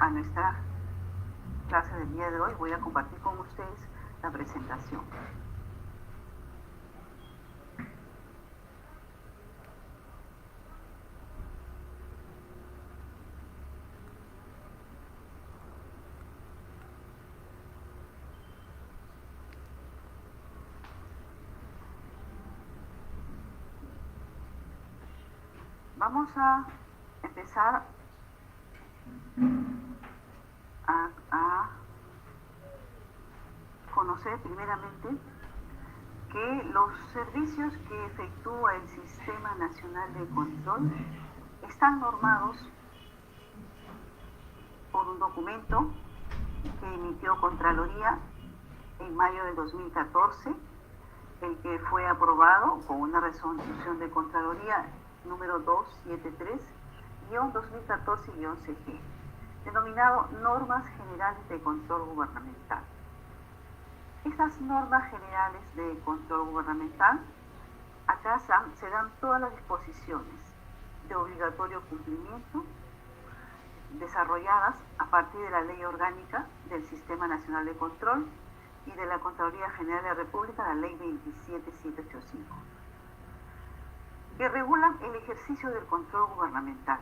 a nuestra clase del día de hoy. Voy a compartir con ustedes la presentación. Vamos a empezar a conocer primeramente que los servicios que efectúa el Sistema Nacional de Control están normados por un documento que emitió Contraloría en mayo del 2014, el que fue aprobado con una resolución de Contraloría número 273-2014-CG, denominado Normas Generales de Control Gubernamental. Estas normas generales de control gubernamental, acá se dan todas las disposiciones de obligatorio cumplimiento desarrolladas a partir de la Ley Orgánica del Sistema Nacional de Control y de la Contraloría General de la República, la Ley 27785, que regulan el ejercicio del control gubernamental,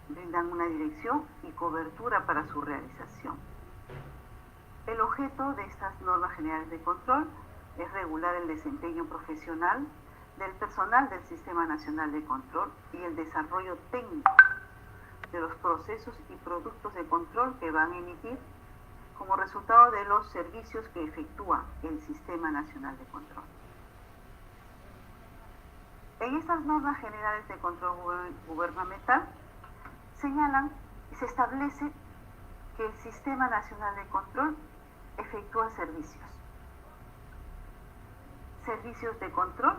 brindan una dirección y cobertura para su realización. El objeto de estas normas generales de control es regular el desempeño profesional del personal del Sistema Nacional de Control y el desarrollo técnico de los procesos y productos de control que van a emitir como resultado de los servicios que efectúa el Sistema Nacional de Control. En estas normas generales de control gubernamental señalan y se establece que el Sistema Nacional de Control efectúa servicios de control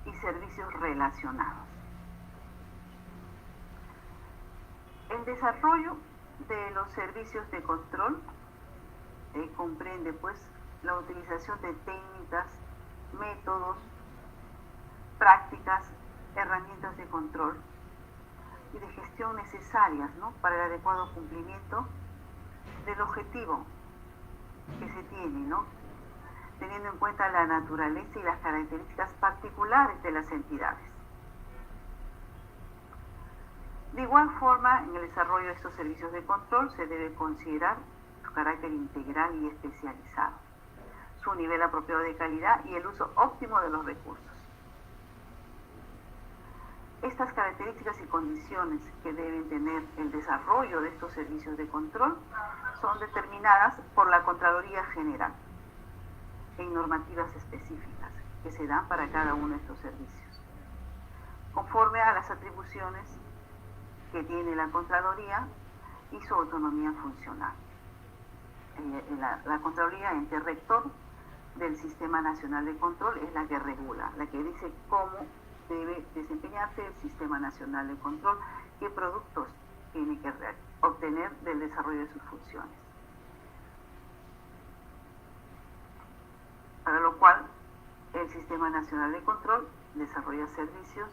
y servicios relacionados. El desarrollo de los servicios de control comprende pues la utilización de técnicas, métodos, prácticas, herramientas de control y de gestión necesarias, ¿no?, para el adecuado cumplimiento del objetivo que se tiene, ¿no?, teniendo en cuenta la naturaleza y las características particulares de las entidades. De igual forma, en el desarrollo de estos servicios de control se debe considerar su carácter integral y especializado, su nivel apropiado de calidad y el uso óptimo de los recursos. Estas características y condiciones que deben tener el desarrollo de estos servicios de control son determinadas por la Contraloría General en normativas específicas que se dan para cada uno de estos servicios, conforme a las atribuciones que tiene la Contraloría y su autonomía funcional. La Contraloría, ente rector del Sistema Nacional de Control, es la que regula, la que dice cómo debe desempeñarse el Sistema Nacional de Control, qué productos tiene que obtener del desarrollo de sus funciones. Para lo cual, el Sistema Nacional de Control desarrolla servicios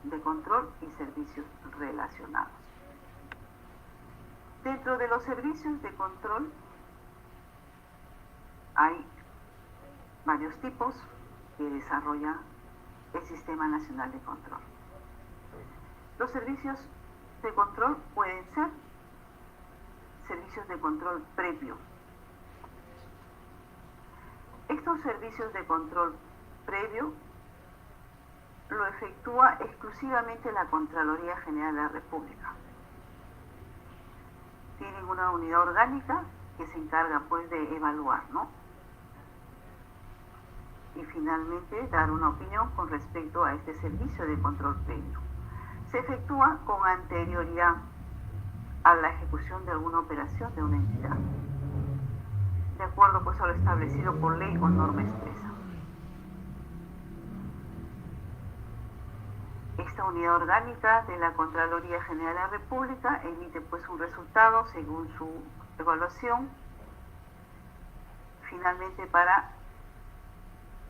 de control y servicios relacionados. Dentro de los servicios de control hay varios tipos que desarrolla el Sistema Nacional de Control. Los servicios de control pueden ser servicios de control previo. Estos servicios de control previo lo efectúa exclusivamente la Contraloría General de la República. Tienen una unidad orgánica que se encarga pues de evaluar, ¿no?, y finalmente dar una opinión con respecto a este servicio de control previo. Se efectúa con anterioridad a la ejecución de alguna operación de una entidad, de acuerdo pues a lo establecido por ley o norma expresa. Esta unidad orgánica de la Contraloría General de la República emite pues un resultado según su evaluación, finalmente para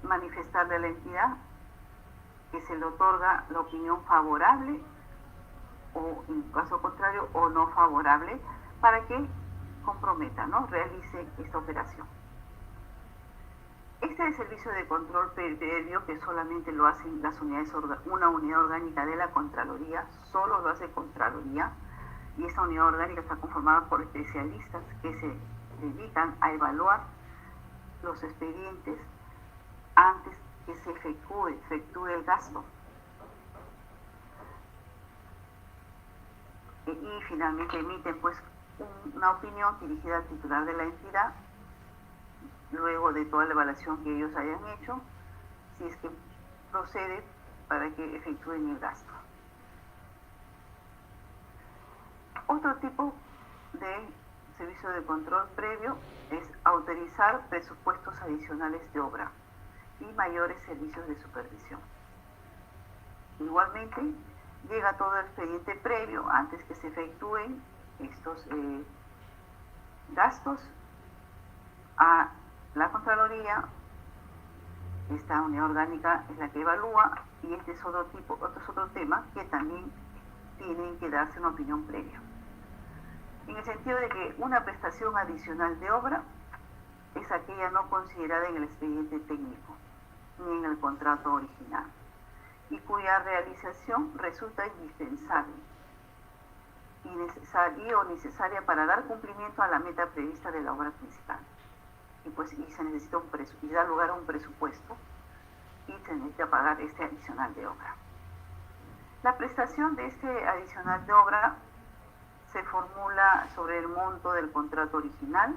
manifestarle a la entidad que se le otorga la opinión favorable o en caso contrario o no favorable para que comprometa, ¿no? Realice esta operación. Este es el servicio de control previo que solamente lo hacen las unidades, una unidad orgánica de la Contraloría, solo lo hace Contraloría, y esta unidad orgánica está conformada por especialistas que se dedican a evaluar los expedientes antes que se efectúe el gasto. Y finalmente emiten pues una opinión dirigida al titular de la entidad luego de toda la evaluación que ellos hayan hecho, si es que procede para que efectúen el gasto. Otro tipo de servicio de control previo es autorizar presupuestos adicionales de obra y mayores servicios de supervisión. Igualmente, llega todo el expediente previo antes que se efectúen estos gastos a la Contraloría. Esta unidad orgánica es la que evalúa, y este es otro tema que también tienen que darse una opinión previa. En el sentido de que una prestación adicional de obra es aquella no considerada en el expediente técnico ni en el contrato original y cuya realización resulta indispensable y necesaria para dar cumplimiento a la meta prevista de la obra principal. Y se necesita y da lugar a un presupuesto y se necesita pagar este adicional de obra. La prestación de este adicional de obra se formula sobre el monto del contrato original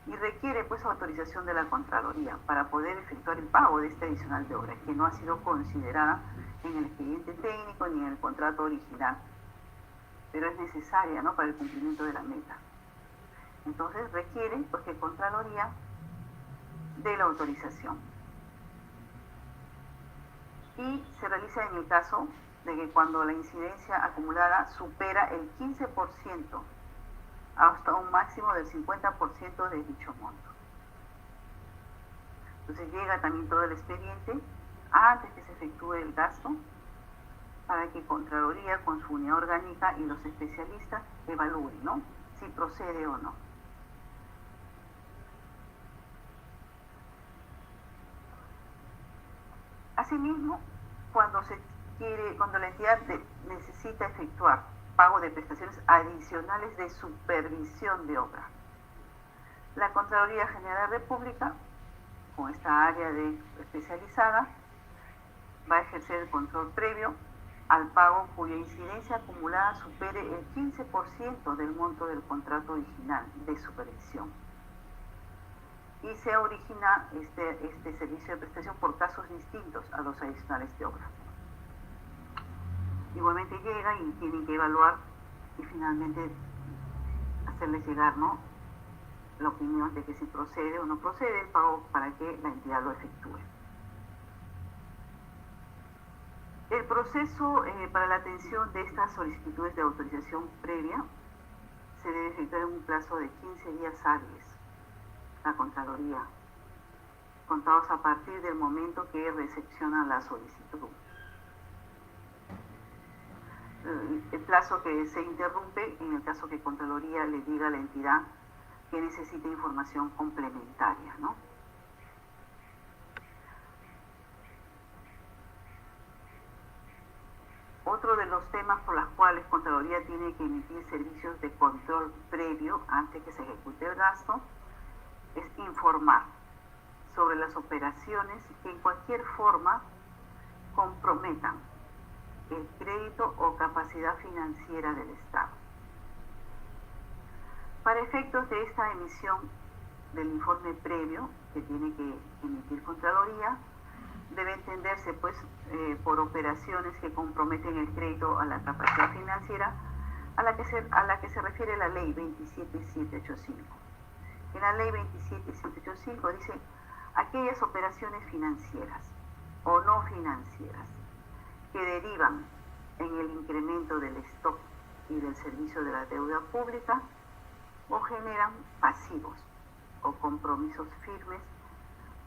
y requiere pues autorización de la Contraloría para poder efectuar el pago de este adicional de obra, que no ha sido considerada en el expediente técnico ni en el contrato original, pero es necesaria, ¿no?, para el cumplimiento de la meta. Entonces requiere pues que Contraloría dé la autorización. Y se realiza en el caso de que cuando la incidencia acumulada supera el 15% hasta un máximo del 50% de dicho monto. Entonces llega también todo el expediente antes que se efectúe el gasto para que Contraloría con su unidad orgánica y los especialistas evalúen, ¿no?, si procede o no. Asimismo, cuando la entidad necesita efectuar pago de prestaciones adicionales de supervisión de obra, la Contraloría General de la República, con esta área especializada, va a ejercer el control previo al pago cuya incidencia acumulada supere el 15% del monto del contrato original de supervisión. Y se origina este servicio de prestación por casos distintos a los adicionales de obra. Igualmente llega y tienen que evaluar y finalmente hacerles llegar, ¿no?, la opinión de que si procede o no procede el pago para que la entidad lo efectúe. El proceso para la atención de estas solicitudes de autorización previa se debe efectuar en un plazo de 15 días hábiles, la Contraloría, contados a partir del momento que recepciona la solicitud. El plazo que se interrumpe en el caso que Contraloría le diga a la entidad que necesita información complementaria, ¿no? Otro de los temas por los cuales Contraloría tiene que emitir servicios de control previo antes que se ejecute el gasto es informar sobre las operaciones que en cualquier forma comprometan el crédito o capacidad financiera del Estado. Para efectos de esta emisión del informe previo que tiene que emitir Contraloría, debe entenderse pues por operaciones que comprometen el crédito a la capacidad financiera a la que se refiere la ley 27785. En la ley 27785 dice aquellas operaciones financieras o no financieras que derivan en el incremento del stock y del servicio de la deuda pública o generan pasivos o compromisos firmes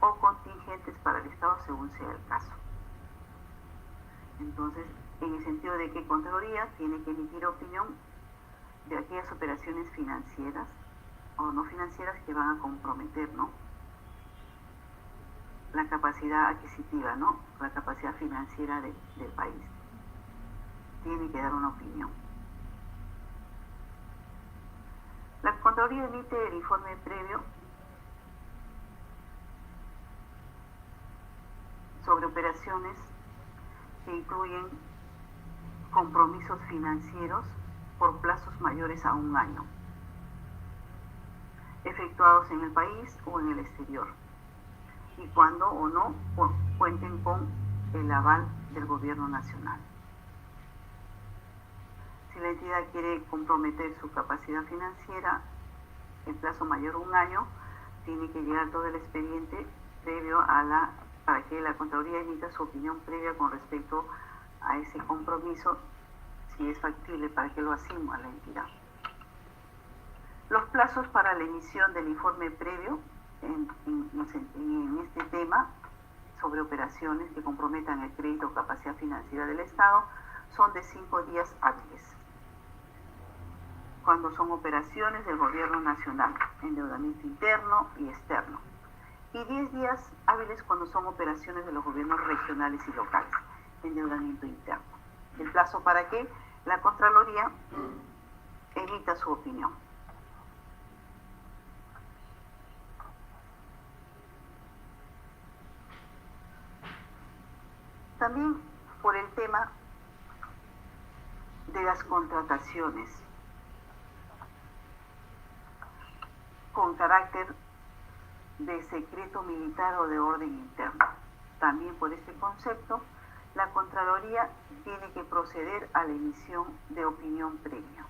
o contingentes para el Estado según sea el caso. Entonces, en el sentido de que Contraloría tiene que emitir opinión de aquellas operaciones financieras o no financieras que van a comprometer, ¿no?, la capacidad adquisitiva, ¿no?, la capacidad financiera del país. Tiene que dar una opinión. La Contraloría emite el informe previo sobre operaciones que incluyen compromisos financieros por plazos mayores a un año, efectuados en el país o en el exterior, y cuando o no cuenten con el aval del gobierno nacional. Si la entidad quiere comprometer su capacidad financiera en plazo mayor a un año, tiene que llegar todo el expediente previo para que la Contraloría emita su opinión previa con respecto a ese compromiso, si es factible, para que lo asuma a la entidad. Los plazos para la emisión del informe previo en este tema sobre operaciones que comprometan el crédito o capacidad financiera del Estado son de 5 días hábiles, cuando son operaciones del gobierno nacional, endeudamiento interno y externo, y 10 días hábiles cuando son operaciones de los gobiernos regionales y locales, endeudamiento interno. El plazo para que la Contraloría emita su opinión. También por el tema de las contrataciones con carácter de secreto militar o de orden interno. También por este concepto, la Contraloría tiene que proceder a la emisión de opinión previa.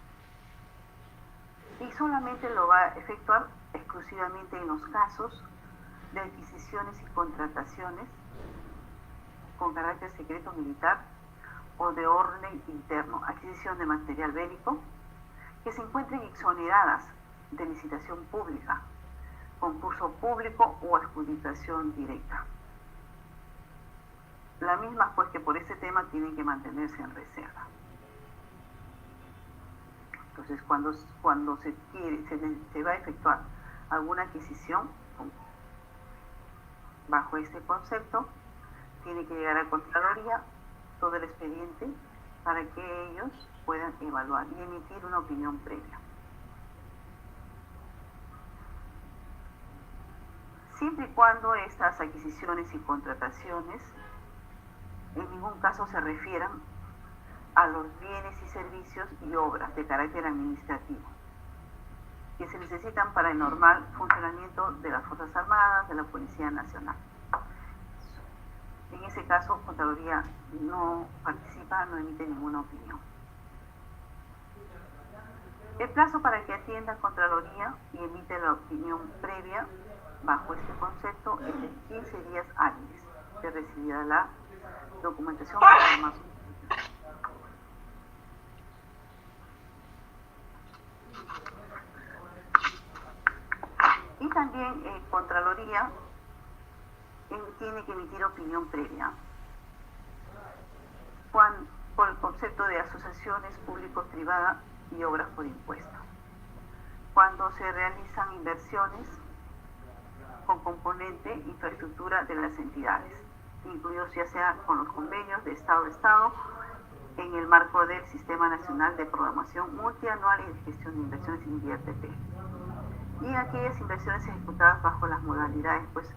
Y solamente lo va a efectuar exclusivamente en los casos de adquisiciones y contrataciones con carácter secreto militar o de orden interno, adquisición de material bélico, que se encuentren exoneradas de licitación pública, concurso público o adjudicación directa. La misma, pues, que por este tema tienen que mantenerse en reserva. Entonces, cuando se va a efectuar alguna adquisición bajo este concepto, tiene que llegar a Contraloría todo el expediente para que ellos puedan evaluar y emitir una opinión previa. Siempre y cuando estas adquisiciones y contrataciones en ningún caso se refieran a los bienes y servicios y obras de carácter administrativo que se necesitan para el normal funcionamiento de las Fuerzas Armadas, de la Policía Nacional. En ese caso, Contraloría no participa, no emite ninguna opinión. El plazo para que atienda Contraloría y emite la opinión previa bajo este concepto es de 15 días hábiles de recibida la documentación para más. Y también Contraloría tiene que emitir opinión previa por el concepto de asociaciones público-privadas y obras por impuesto, cuando se realizan inversiones con componente infraestructura de las entidades, incluidos ya sea con los convenios de Estado a Estado en el marco del Sistema Nacional de Programación Multianual y de Gestión de Inversiones INVIERTP, y aquellas inversiones ejecutadas bajo las modalidades, pues,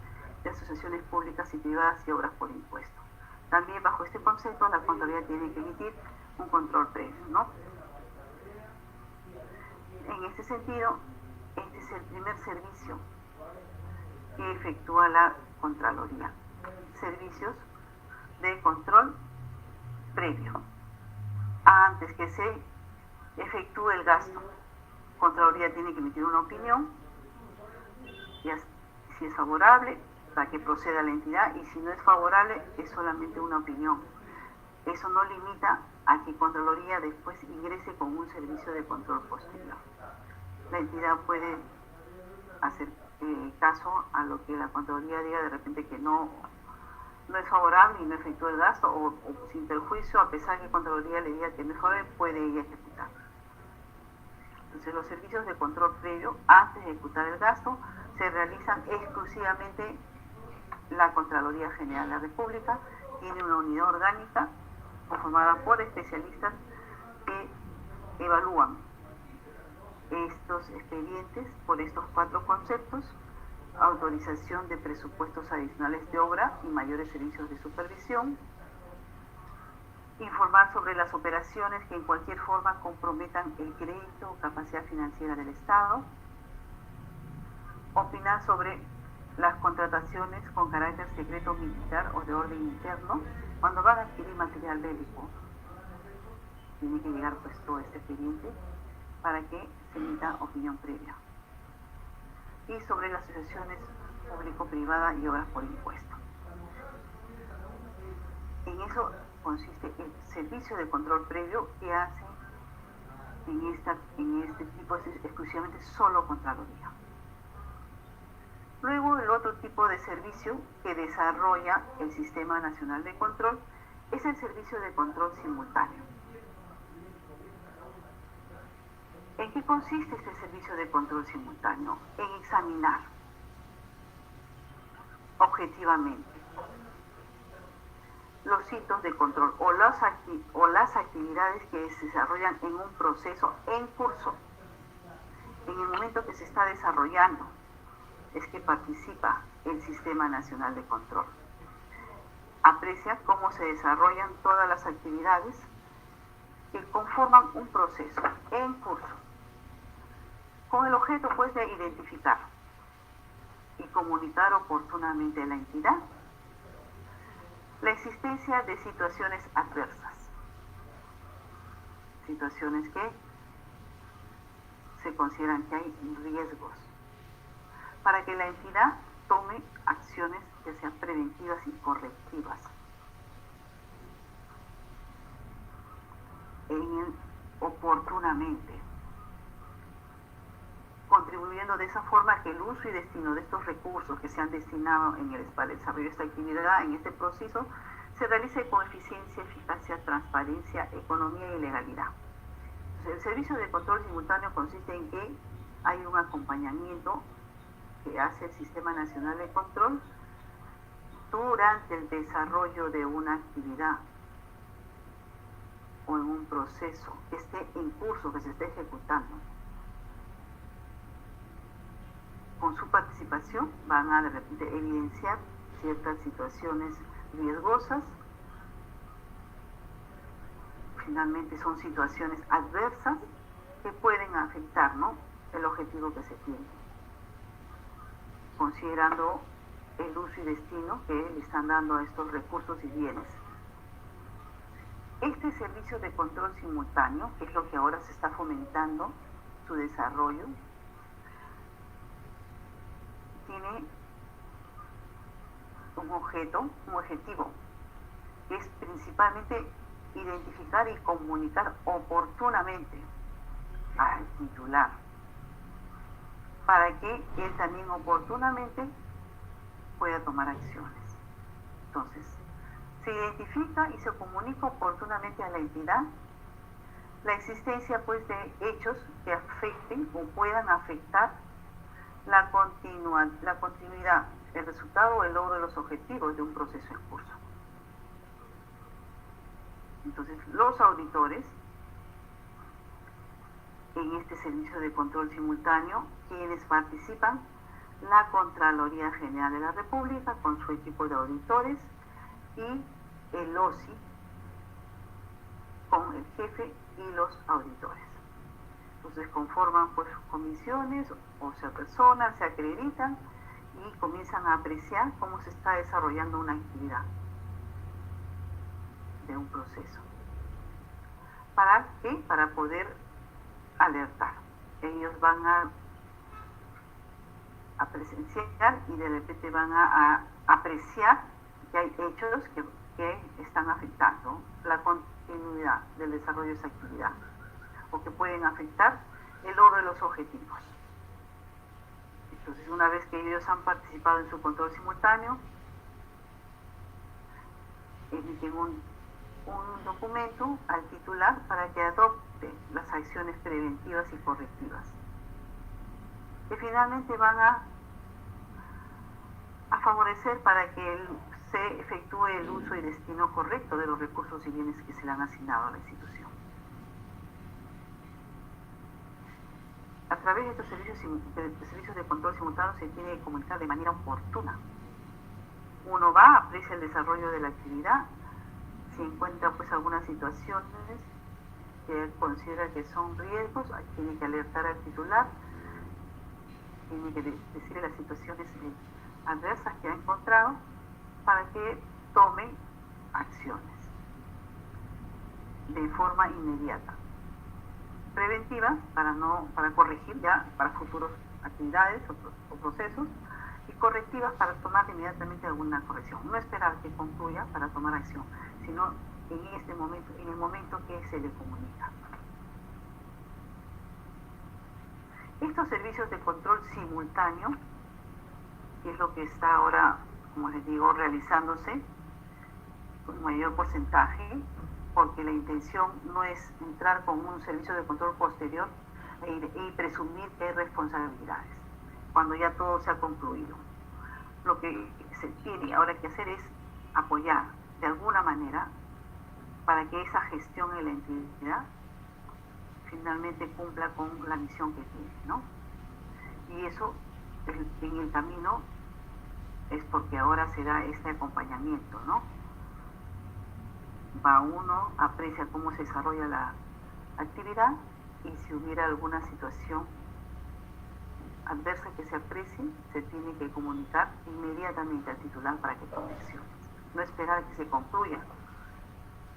de asociaciones públicas y privadas y obras por impuesto. También bajo este concepto la Contraloría tiene que emitir un control previo, ¿no? En este sentido, este es el primer servicio que efectúa la Contraloría. Servicios de control previo. Antes que se efectúe el gasto, Contraloría tiene que emitir una opinión, y si es favorable, para que proceda la entidad, y si no es favorable, es solamente una opinión. Eso no limita a que Contraloría después ingrese con un servicio de control posterior. La entidad puede hacer caso a lo que la Contraloría diga, de repente que no no es favorable y no efectúa el gasto, o sin perjuicio, a pesar que Contraloría le diga que no es favorable, puede ella ejecutar. Entonces, los servicios de control previo, antes de ejecutar el gasto, se realizan exclusivamente la Contraloría General de la República. Tiene una unidad orgánica conformada por especialistas que evalúan estos expedientes por estos 4 conceptos: autorización de presupuestos adicionales de obra y mayores servicios de supervisión, informar sobre las operaciones que en cualquier forma comprometan el crédito o capacidad financiera del Estado, opinar sobre las contrataciones con carácter secreto militar o de orden interno cuando van a adquirir material bélico. Tiene que llegar pues todo este expediente para que se emita opinión previa. Y sobre las asociaciones público-privada y obras por impuesto. En eso consiste el servicio de control previo que hace en este tipo es exclusivamente solo Contraloría. Luego, el otro tipo de servicio que desarrolla el Sistema Nacional de Control es el servicio de control simultáneo. ¿En qué consiste este servicio de control simultáneo? En examinar objetivamente los hitos de control o las actividades que se desarrollan en un proceso en curso. En el momento que se está desarrollando es que participa el Sistema Nacional de Control. Aprecia cómo se desarrollan todas las actividades que conforman un proceso en curso, con el objeto pues de identificar y comunicar oportunamente a la entidad la existencia de situaciones adversas, situaciones que se consideran que hay riesgos, para que la entidad tome acciones que sean preventivas y correctivas oportunamente, contribuyendo de esa forma a que el uso y destino de estos recursos que se han destinado para el desarrollo de esta actividad, en este proceso, se realice con eficiencia, eficacia, transparencia, economía y legalidad. Entonces, el servicio de control simultáneo consiste en que hay un acompañamiento que hace el Sistema Nacional de Control durante el desarrollo de una actividad o en un proceso que esté en curso, que se esté ejecutando. Con su participación van a de repente evidenciar ciertas situaciones riesgosas. Finalmente son situaciones adversas que pueden afectar, ¿no?, el objetivo que se tiene, considerando el uso y destino que le están dando a estos recursos y bienes. Este servicio de control simultáneo, que es lo que ahora se está fomentando su desarrollo, tiene un objetivo, que es principalmente identificar y comunicar oportunamente al titular, para que él también oportunamente pueda tomar acciones. Entonces, se identifica y se comunica oportunamente a la entidad la existencia pues de hechos que afecten o puedan afectar la continuidad, el resultado o el logro de los objetivos de un proceso en curso. Entonces, los auditores en este servicio de control simultáneo, quienes participan, la Contraloría General de la República con su equipo de auditores y el OSI con el jefe y los auditores. Entonces conforman pues comisiones o se apersonan, se acreditan y comienzan a apreciar cómo se está desarrollando una actividad de un proceso. ¿Para qué? Para poder alertar. Ellos van a presenciar y de repente van a apreciar que hay hechos que están afectando la continuidad del desarrollo de esa actividad o que pueden afectar el logro de los objetivos. Entonces, una vez que ellos han participado en su control simultáneo, emiten un documento al titular para que adopte las acciones preventivas y correctivas, que finalmente van a favorecer para que se efectúe el uso y destino correcto de los recursos y bienes que se le han asignado a la institución. A través de estos servicios de control simultáneo se tiene que comunicar de manera oportuna. Uno va, aprecia el desarrollo de la actividad, si encuentra pues algunas situaciones que considera que son riesgos, tiene que alertar al titular, tiene que decirle las situaciones adversas que ha encontrado para que tome acciones de forma inmediata, preventivas para corregir ya para futuras actividades o procesos, y correctivas para tomar inmediatamente alguna corrección. No esperar que concluya para tomar acción, sino en el momento que se le comunica. Estos servicios de control simultáneo, que es lo que está ahora, como les digo, realizándose con mayor porcentaje, porque la intención no es entrar con un servicio de control posterior y presumir que hay responsabilidades, cuando ya todo se ha concluido. Lo que se tiene ahora que hacer es apoyar de alguna manera para que esa gestión en la entidad finalmente cumpla con la misión que tiene, ¿no? Y eso en el camino es porque ahora se da este acompañamiento, ¿no? Va uno, aprecia cómo se desarrolla la actividad, y si hubiera alguna situación adversa que se aprecie, se tiene que comunicar inmediatamente al titular para que tome acciones. No esperar a que se concluya,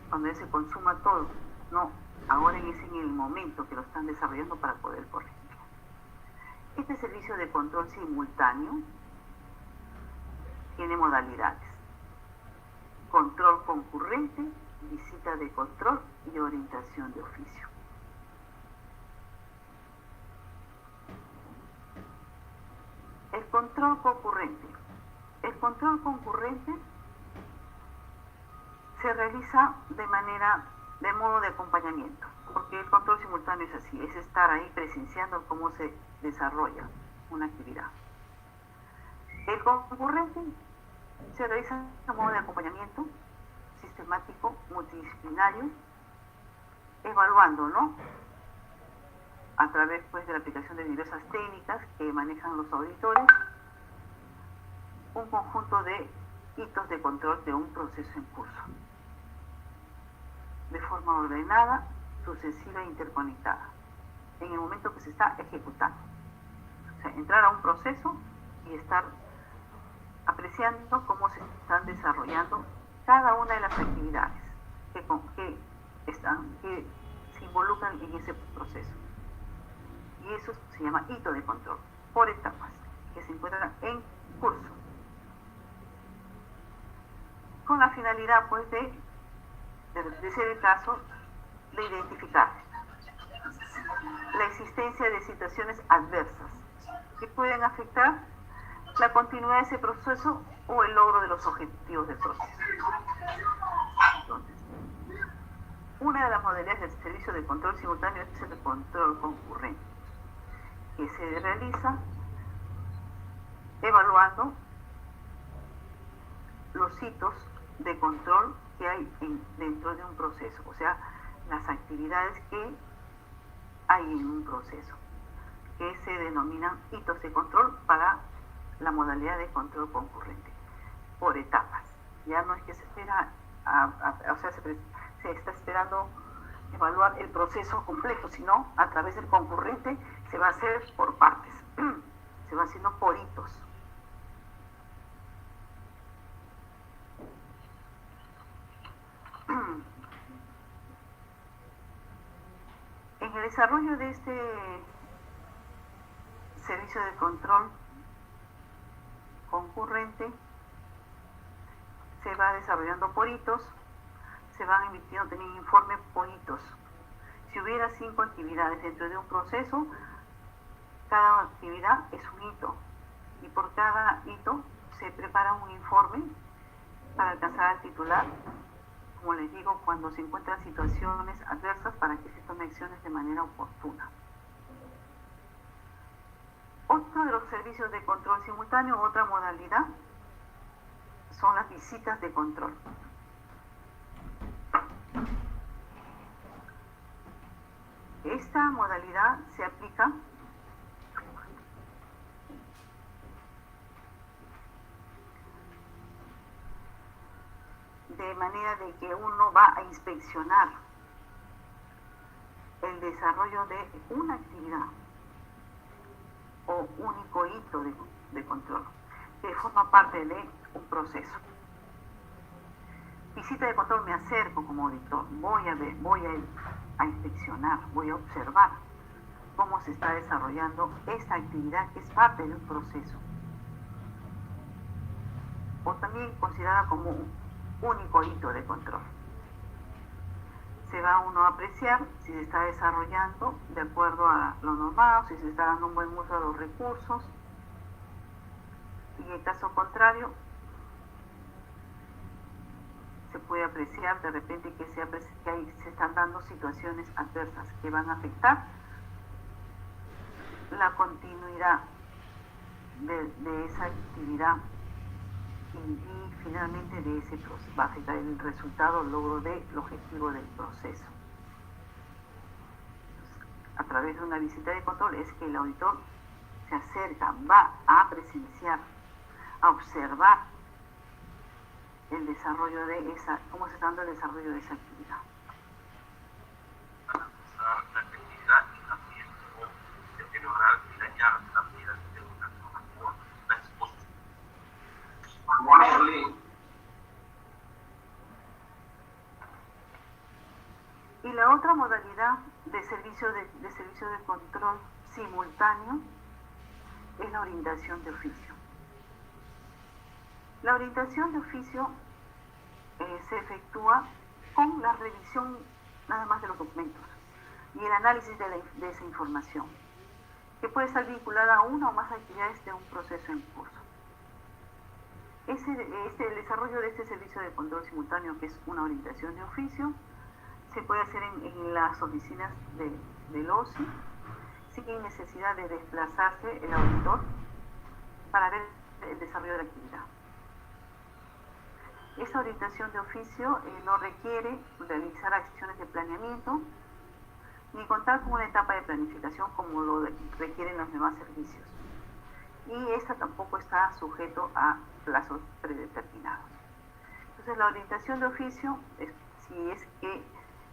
cuando ya se consuma todo. No, ahora es en el momento que lo están desarrollando para poder corregir. Este servicio de control simultáneo tiene modalidades: control concurrente, visita de control y orientación de oficio. El control concurrente. El control concurrente se realiza de modo de acompañamiento, porque el control simultáneo es así, es estar ahí presenciando cómo se desarrolla una actividad. El concurrente se realiza de modo de acompañamiento sistemático, multidisciplinario, evaluando, ¿no?, a través pues de la aplicación de diversas técnicas que manejan los auditores, un conjunto de hitos de control de un proceso en curso, de forma ordenada, sucesiva e interconectada, en el momento que se está ejecutando. O sea, entrar a un proceso y estar apreciando cómo se están desarrollando cada una de las actividades que se involucran en ese proceso. Y eso se llama hito de control, por etapas, que se encuentran en curso, con la finalidad pues de ser el caso de identificar la existencia de situaciones adversas que pueden afectar la continuidad de ese proceso o el logro de los objetivos del proceso. Entonces, una de las modalidades del servicio de control simultáneo es el control concurrente, que se realiza evaluando los hitos de control que hay dentro de un proceso, o sea, las actividades que hay en un proceso, que se denominan hitos de control para la modalidad de control concurrente, por etapas. Ya no es que se espera, se está esperando evaluar el proceso completo, sino a través del concurrente se va a hacer por partes, se va haciendo por hitos. En el desarrollo de este servicio de control concurrente se va desarrollando por hitos, se van emitiendo también informes por hitos. Si hubiera 5 actividades dentro de un proceso, cada actividad es un hito, y por cada hito se prepara un informe para alcanzar al titular, como les digo, cuando se encuentran situaciones adversas para que se tomen acciones de manera oportuna. Otro de los servicios de control simultáneo, otra modalidad, son las visitas de control. Esta modalidad se aplica de manera de que uno va a inspeccionar el desarrollo de una actividad o único hito de control que forma parte de un proceso. Visita de control, me acerco como auditor, voy a inspeccionar, voy a observar cómo se está desarrollando esta actividad que es parte de un proceso, o también considerada como un único hito de control. Se va uno a apreciar si se está desarrollando de acuerdo a lo normado, si se está dando un buen uso de los recursos, y en caso contrario, se puede apreciar de repente que se están dando situaciones adversas que van a afectar la continuidad de esa actividad y finalmente de ese proceso, va a afectar el resultado o logro del objetivo del proceso. Entonces, a través de una visita de control es que el auditor se acerca, va a presenciar, a observar el desarrollo de esa, cómo se está dando el desarrollo de esa actividad. La actividad y también deteriorar y dañar la vida de una persona por la exposición. Y la otra modalidad de servicio de control simultáneo es la orientación de oficio. La orientación de oficio se efectúa con la revisión nada más de los documentos y el análisis de esa información, que puede estar vinculada a una o más actividades de un proceso en curso. El desarrollo de este servicio de control simultáneo, que es una orientación de oficio, se puede hacer en las oficinas del OSI, sin necesidad de desplazarse el auditor para ver el desarrollo de la actividad. Esta orientación de oficio no requiere realizar acciones de planeamiento ni contar con una etapa de planificación como lo requieren los demás servicios. Y esta tampoco está sujeto a plazos predeterminados. Entonces, la orientación de oficio, si es que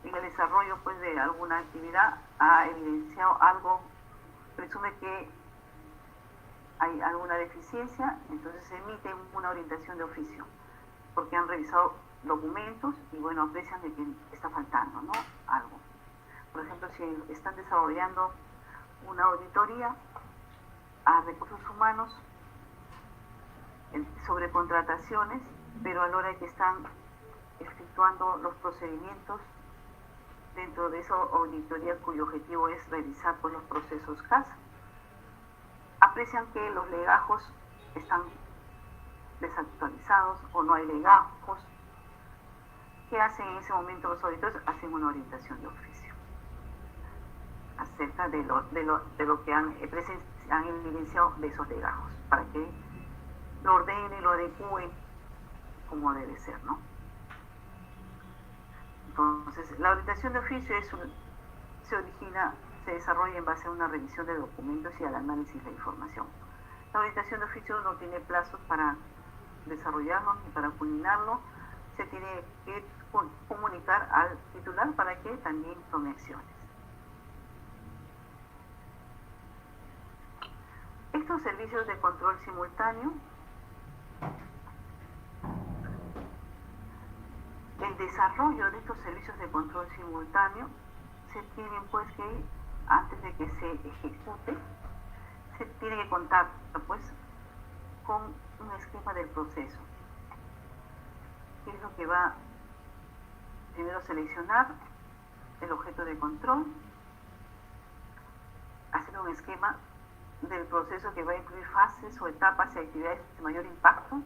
en el desarrollo pues, de alguna actividad ha evidenciado algo, presume que hay alguna deficiencia, entonces se emite una orientación de oficio, porque han revisado documentos y bueno, aprecian de que está faltando, ¿no? Algo. Por ejemplo, si están desarrollando una auditoría a recursos humanos sobre contrataciones, pero a la hora que están efectuando los procedimientos dentro de esa auditoría cuyo objetivo es revisar pues, los procesos CAS, aprecian que los legajos están desactualizados o no hay legajos. ¿Qué hacen en ese momento los auditores? Hacen una orientación de oficio acerca de lo que han evidenciado de esos legajos, para que lo ordenen y lo adecúen como debe ser, ¿no? Entonces, la orientación de oficio se desarrolla en base a una revisión de documentos y al análisis de información. La orientación de oficio no tiene plazos para desarrollarlo ni para culminarlo, se tiene que comunicar al titular para que también tome acciones. Estos servicios de control simultáneo, el desarrollo de estos servicios de control simultáneo se tienen pues que, antes de que se ejecute, se tiene que contar pues con un esquema del proceso, que es lo que va primero seleccionar el objeto de control, hacer un esquema del proceso que va a incluir fases o etapas y actividades de mayor impacto,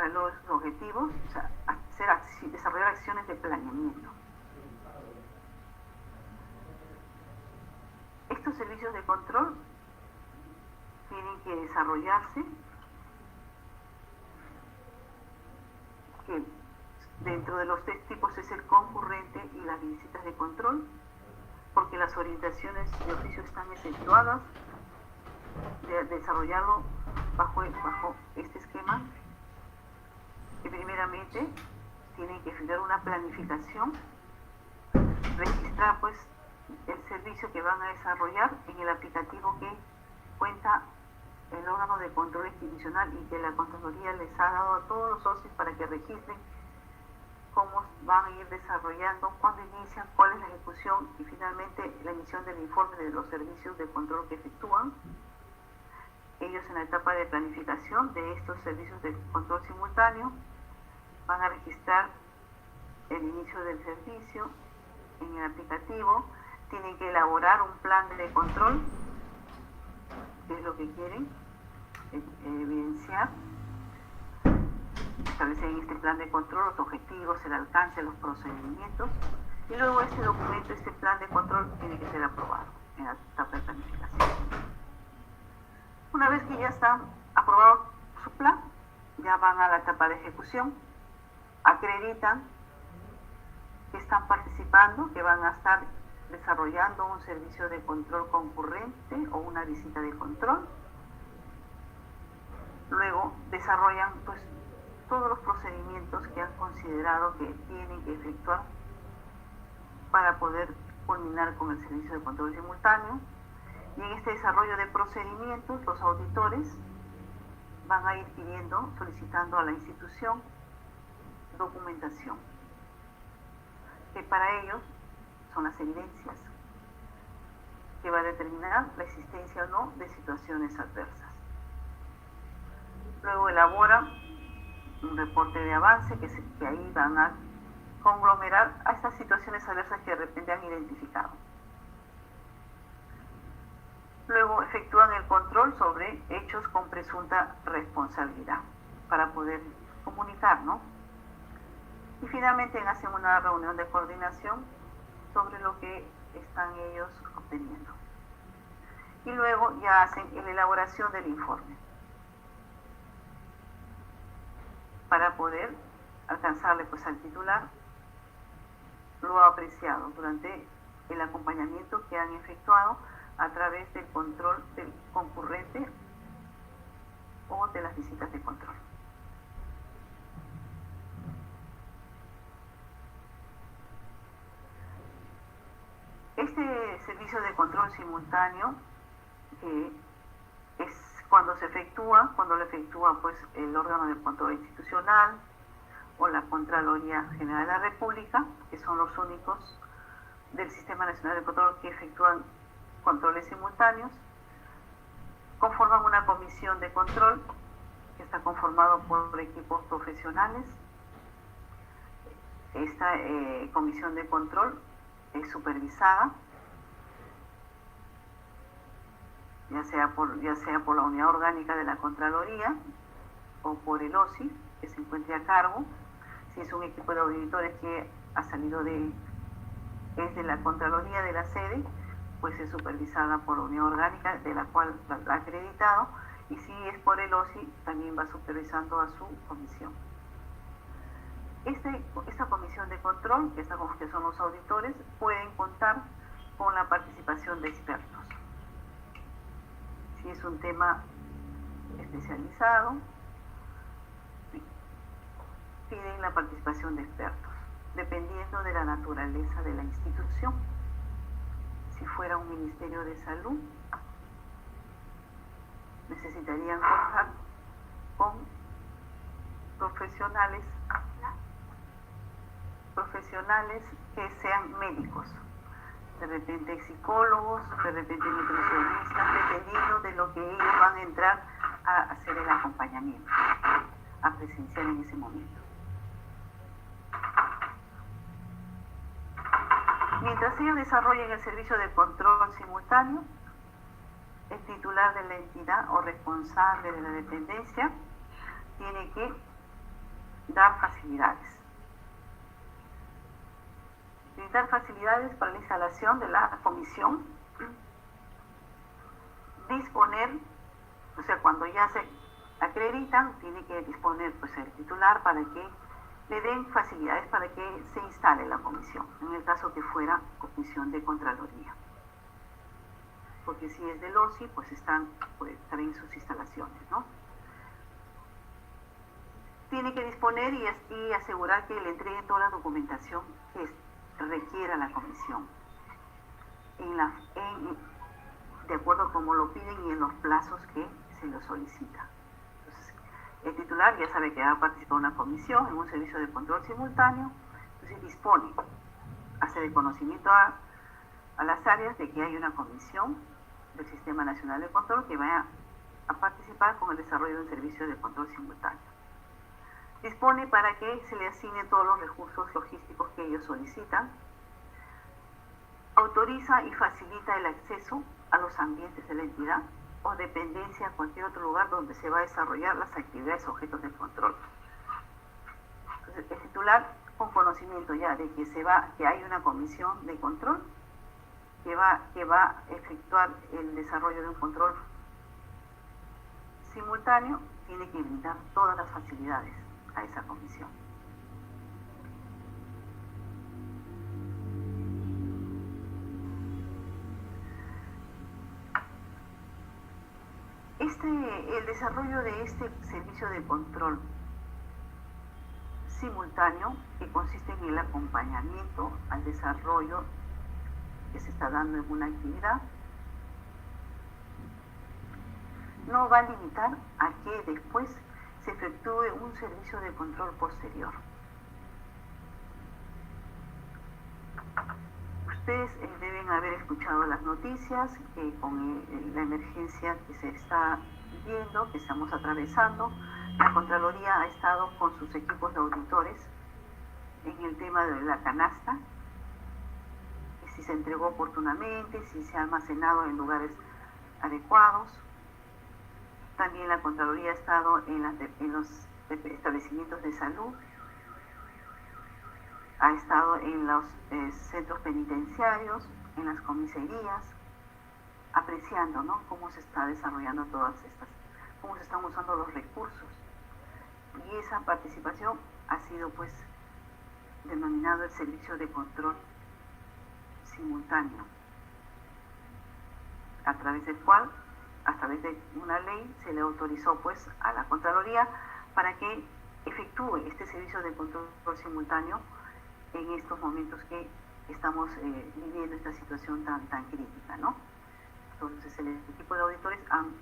salud sus objetivos, o sea, desarrollar acciones de planeamiento. Estos servicios de control tienen que desarrollarse, que dentro de los 3 tipos es el concurrente y las visitas de control, porque las orientaciones de oficio están efectuadas de desarrollarlo bajo este esquema, que primeramente tienen que efectuar una planificación, registrar pues el servicio que van a desarrollar en el aplicativo que cuenta el órgano de control institucional y que la Contraloría les ha dado a todos los socios para que registren cómo van a ir desarrollando, cuándo inician, cuál es la ejecución y finalmente la emisión del informe de los servicios de control que efectúan. Ellos en la etapa de planificación de estos servicios de control simultáneo van a registrar el inicio del servicio en el aplicativo, tienen que elaborar un plan de control, que es lo que quieren evidenciar, establecer en este plan de control los objetivos, el alcance, los procedimientos, y luego este documento, este plan de control tiene que ser aprobado en la etapa de planificación. Una vez que ya está aprobado su plan, ya van a la etapa de ejecución, acreditan que están participando, que van a estar desarrollando un servicio de control concurrente o una visita de control. Luego desarrollan pues todos los procedimientos que han considerado que tienen que efectuar para poder culminar con el servicio de control simultáneo. Y en este desarrollo de procedimientos, los auditores van a ir pidiendo, solicitando a la institución documentación, que para ellos son las evidencias que va a determinar la existencia o no de situaciones adversas. Luego elabora un reporte de avance que ahí van a conglomerar a estas situaciones adversas que de repente han identificado. Luego efectúan el control sobre hechos con presunta responsabilidad para poder comunicar, ¿no? Y finalmente hacen una reunión de coordinación sobre lo que están ellos obteniendo. Y luego ya hacen la elaboración del informe para poder alcanzarle pues al titular lo apreciado durante el acompañamiento que han efectuado a través del control del concurrente o de las visitas de control. Este servicio de control simultáneo es cuando lo efectúa pues el órgano de control institucional o la Contraloría General de la República, que son los únicos del Sistema Nacional de Control que efectúan controles simultáneos, conforman una comisión de control que está conformado por equipos profesionales. Esta comisión de control es supervisada ya sea por la unidad orgánica de la Contraloría o por el OSI que se encuentre a cargo. Si es un equipo de auditores que ha salido es de la Contraloría de la sede, pues es supervisada por la unidad orgánica de la cual la ha acreditado, y si es por el OSI también va supervisando a su comisión. Esta comisión de control, que son los auditores, pueden contar con la participación de expertos. Si es un tema especializado, piden la participación de expertos, dependiendo de la naturaleza de la institución. Si fuera un Ministerio de Salud, necesitarían contar con profesionales que sean médicos, de repente psicólogos, de repente nutricionistas, dependiendo de lo que ellos van a entrar a hacer el acompañamiento, a presenciar en ese momento. Mientras ellos desarrollen el servicio de control simultáneo, el titular de la entidad o responsable de la dependencia tiene que dar facilidades. Brindar facilidades para la instalación de la comisión. Disponer, o sea, cuando ya se acreditan, tiene que disponer pues el titular para que le den facilidades para que se instale la comisión, en el caso que fuera comisión de Contraloría. Porque si es del OSI, pues están en sus instalaciones, ¿no? Tiene que disponer y asegurar que le entreguen toda la documentación que requiera la comisión, de acuerdo a como lo piden y en los plazos que se lo solicita. Entonces, el titular ya sabe que va a participar en una comisión, en un servicio de control simultáneo, entonces dispone, hace de conocimiento a las áreas de que hay una comisión del Sistema Nacional de Control que vaya a participar con el desarrollo de un servicio de control simultáneo. Dispone para que se le asignen todos los recursos logísticos que ellos solicitan. Autoriza y facilita el acceso a los ambientes de la entidad o dependencia a cualquier otro lugar donde se va a desarrollar las actividades objetos de control. Entonces, el titular, con conocimiento ya de que hay una comisión de control que va a efectuar el desarrollo de un control simultáneo, tiene que brindar todas las facilidades a esa comisión. El desarrollo de este servicio de control simultáneo, que consiste en el acompañamiento al desarrollo que se está dando en una actividad, no va a limitar a que después se efectúe un servicio de control posterior. Ustedes deben haber escuchado las noticias que con la emergencia que se está viendo, que estamos atravesando, la Contraloría ha estado con sus equipos de auditores en el tema de la canasta, si se entregó oportunamente, si se ha almacenado en lugares adecuados. También la Contraloría ha estado en los establecimientos de salud, ha estado en los centros penitenciarios, en las comisarías, apreciando, ¿no?, cómo se está desarrollando cómo se están usando los recursos. Y esa participación ha sido pues denominado el servicio de control simultáneo, a través del cual, a través de una ley, se le autorizó pues a la Contraloría para que efectúe este servicio de control simultáneo en estos momentos que estamos viviendo esta situación tan crítica, ¿no? Entonces el equipo de auditores han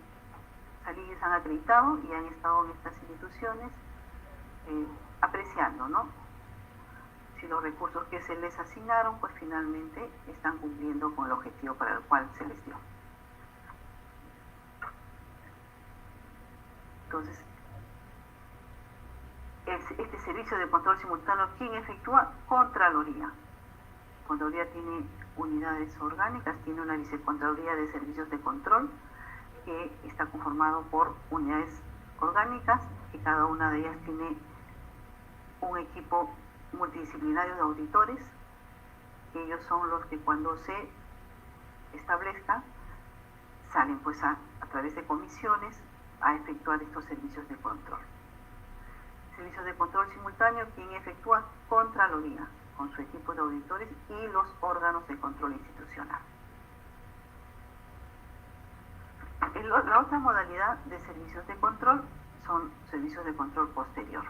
acreditado y han estado en estas instituciones apreciando, ¿no?, si los recursos que se les asignaron pues finalmente están cumpliendo con el objetivo para el cual se les dio. Entonces, este servicio de control simultáneo, ¿quién efectúa? Contraloría. Contraloría tiene unidades orgánicas, tiene una vicecontraloría de servicios de control que está conformado por unidades orgánicas, que cada una de ellas tiene un equipo multidisciplinario de auditores, que ellos son los que cuando se establezca salen pues a través de comisiones a efectuar estos servicios de control. Servicios de control simultáneo, quien efectúa Contraloría, con su equipo de auditores y los órganos de control institucional. La otra modalidad de servicios de control son servicios de control posterior.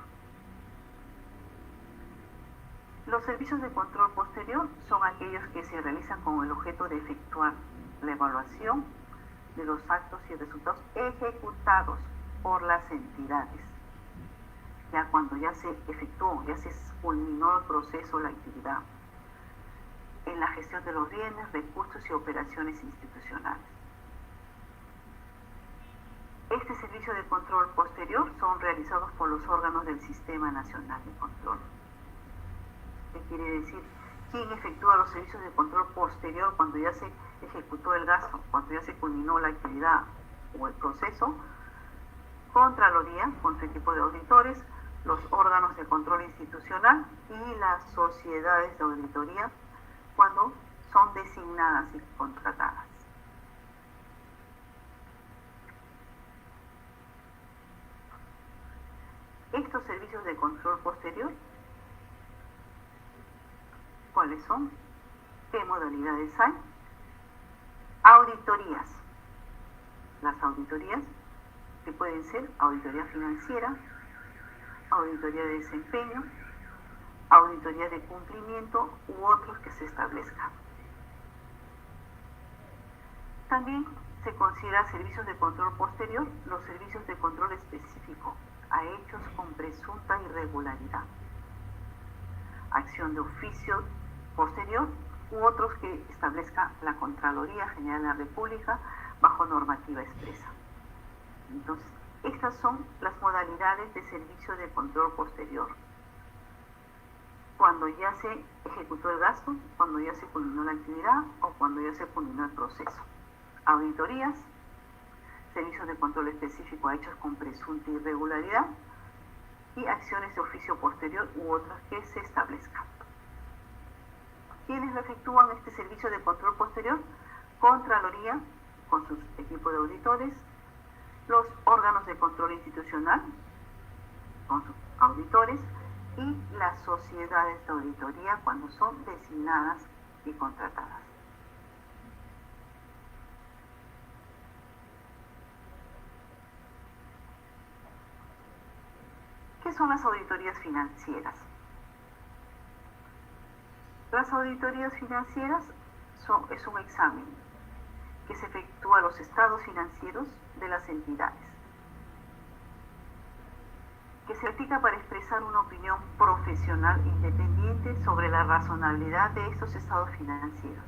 Los servicios de control posterior son aquellos que se realizan con el objeto de efectuar la evaluación de los actos y resultados ejecutados por las entidades. Ya cuando ya se efectuó, ya se culminó el proceso, la actividad, en la gestión de los bienes, recursos y operaciones institucionales. Este servicio de control posterior son realizados por los órganos del Sistema Nacional de Control. ¿Qué quiere decir? ¿Quién efectúa los servicios de control posterior cuando ya se ejecutó el gasto, cuando ya se culminó la actividad o el proceso? Contraloría, con su equipo de auditores, los órganos de control institucional y las sociedades de auditoría cuando son designadas y contratadas. Estos servicios de control posterior, ¿cuáles son? ¿Qué modalidades hay? Auditorías. Las auditorías que pueden ser auditoría financiera, auditoría de desempeño, auditoría de cumplimiento u otros que se establezcan. También se considera servicios de control posterior los servicios de control específico a hechos con presunta irregularidad, acción de oficio posterior u otros que establezca la Contraloría General de la República bajo normativa expresa. Entonces, estas son las modalidades de servicio de control posterior. Cuando ya se ejecutó el gasto, cuando ya se culminó la actividad o cuando ya se culminó el proceso. Auditorías, servicios de control específico a hechos con presunta irregularidad y acciones de oficio posterior u otras que se establezcan. ¿Quiénes lo efectúan este servicio de control posterior? Contraloría, con sus equipos de auditores, los órganos de control institucional, con sus auditores, y las sociedades de auditoría cuando son designadas y contratadas. ¿Qué son las auditorías financieras? Las auditorías financieras es un examen que se efectúa a los estados financieros de las entidades, que se aplica para expresar una opinión profesional independiente sobre la razonabilidad de estos estados financieros,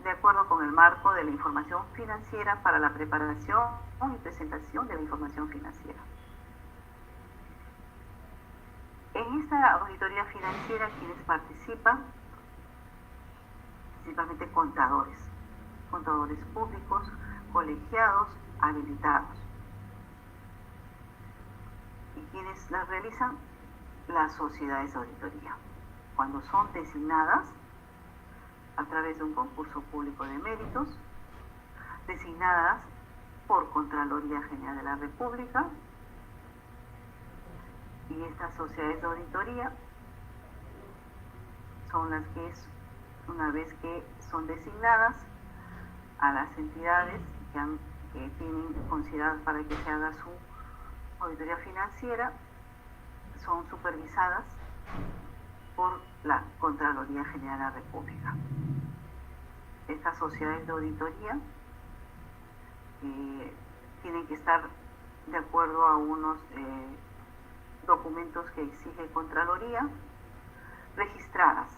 de acuerdo con el marco de la información financiera para la preparación y presentación de la información financiera. En esta auditoría financiera, quienes participan, principalmente contadores públicos, colegiados, habilitados. Y quienes las realizan, las sociedades de auditoría, cuando son designadas a través de un concurso público de méritos, designadas por Contraloría General de la República, y estas sociedades de auditoría son las que, una vez que son designadas a las entidades que tienen consideradas para que se haga su auditoría financiera, son supervisadas por la Contraloría General de la República. Estas sociedades de auditoría tienen que estar de acuerdo a unos documentos que exige Contraloría, registradas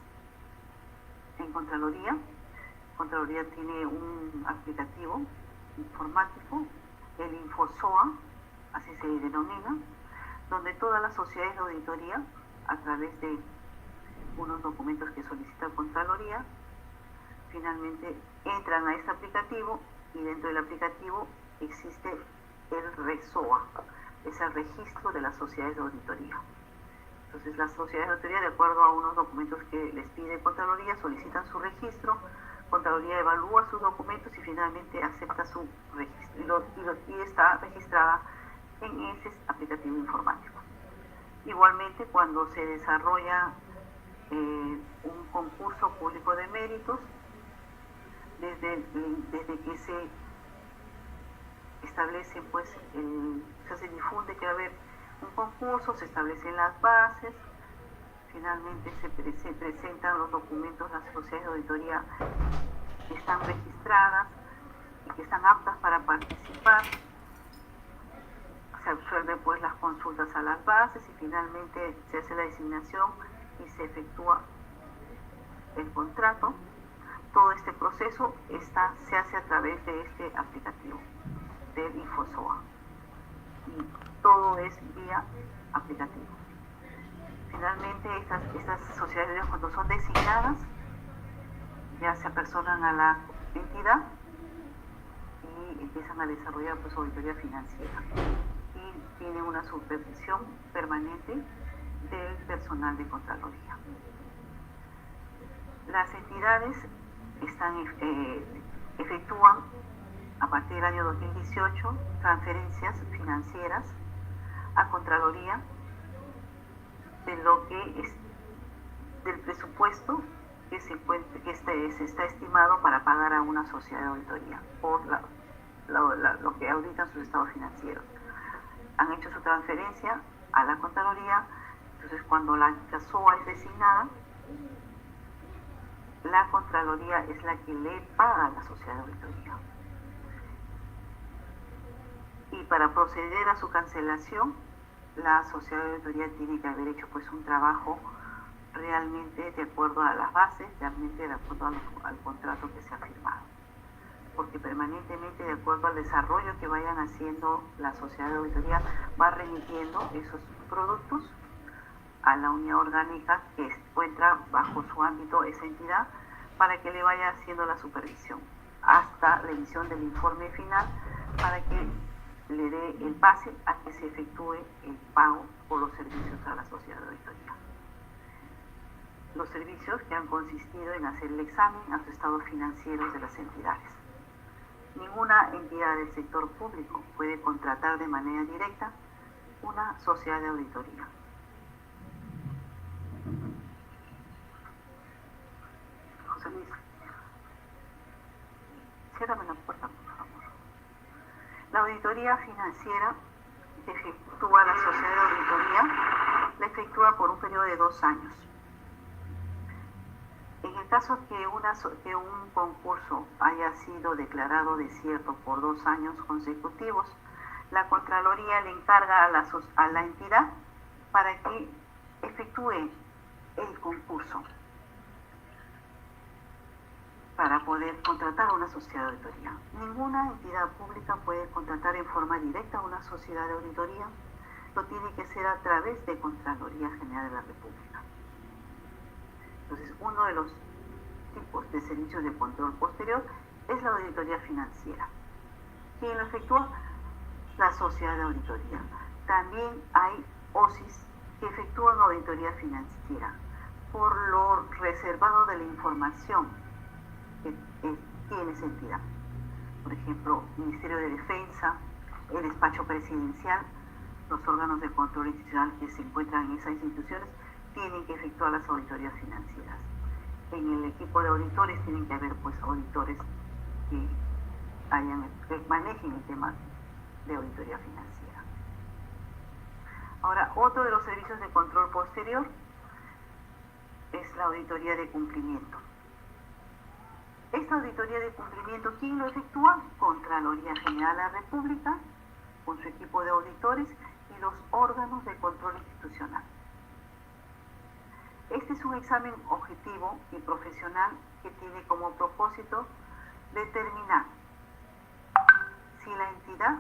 en Contraloría. Contraloría tiene un aplicativo informático, el InfoSOA, así se denomina, donde todas las sociedades de auditoría, a través de unos documentos que solicita Contraloría, finalmente entran a este aplicativo, y dentro del aplicativo existe el RESOA, es el registro de las sociedades de auditoría. Entonces, las sociedades de auditoría, de acuerdo a unos documentos que les pide Contraloría, solicitan su registro, Contraloría evalúa sus documentos y finalmente acepta su registro y está registrada en ese aplicativo informático. Igualmente, cuando se desarrolla un concurso público de méritos, desde que se establece, pues, se difunde que va a haber un concurso, se establecen las bases, finalmente se presentan los documentos, las sociedades de auditoría que están registradas y que están aptas para participar, se absuelven, pues, las consultas a las bases y finalmente se hace la designación y se efectúa el contrato. Todo este proceso se hace a través de este aplicativo del InfoSOA y todo es vía aplicativo. Finalmente, estas sociedades, cuando son designadas, ya se apersonan a la entidad y empiezan a desarrollar, pues, auditoría financiera. Y tienen una supervisión permanente del personal de Contraloría. Las entidades efectúan a partir del año 2018 transferencias financieras a Contraloría del presupuesto que se está estimado para pagar a una sociedad de auditoría por lo que auditan sus estados financieros. Han hecho su transferencia a la Contraloría, entonces cuando la SOA es designada, la Contraloría es la que le paga a la sociedad de auditoría. Y para proceder a su cancelación, la sociedad de auditoría tiene que haber hecho pues un trabajo realmente de acuerdo a las bases, realmente de acuerdo al contrato que se ha firmado. Porque permanentemente, de acuerdo al desarrollo que vayan haciendo, la sociedad de auditoría va remitiendo esos productos a la unidad orgánica que encuentra bajo su ámbito esa entidad para que le vaya haciendo la supervisión hasta la emisión del informe final para que le dé el pase a que se efectúe el pago por los servicios a la sociedad de auditoría. Los servicios que han consistido en hacer el examen a los estados financieros de las entidades. Ninguna entidad del sector público puede contratar de manera directa una sociedad de auditoría. José Luis, ciérrame la puerta, por favor. La auditoría financiera que efectúa la sociedad de auditoría la efectúa por un periodo de 2 años. En el caso que un concurso haya sido declarado desierto por 2 años consecutivos, la Contraloría le encarga a la entidad para que efectúe el concurso para poder contratar a una sociedad de auditoría. Ninguna entidad pública puede contratar en forma directa a una sociedad de auditoría, lo tiene que hacer a través de Contraloría General de la República. Entonces, uno de los tipos de servicios de control posterior es la auditoría financiera. ¿Quién lo efectúa? La sociedad de auditoría. También hay OSIs que efectúan auditoría financiera por lo reservado de la información que tiene esa entidad. Por ejemplo, Ministerio de Defensa, el despacho presidencial, los órganos de control institucional que se encuentran en esas instituciones tienen que efectuar las auditorías financieras. En el equipo de auditores tienen que haber pues auditores que manejen el tema de auditoría financiera. Ahora, otro de los servicios de control posterior es la auditoría de cumplimiento. Esta auditoría de cumplimiento, ¿quién lo efectúa? Contraloría General de la República, con su equipo de auditores y los órganos de control institucional. Este es un examen objetivo y profesional que tiene como propósito determinar si la entidad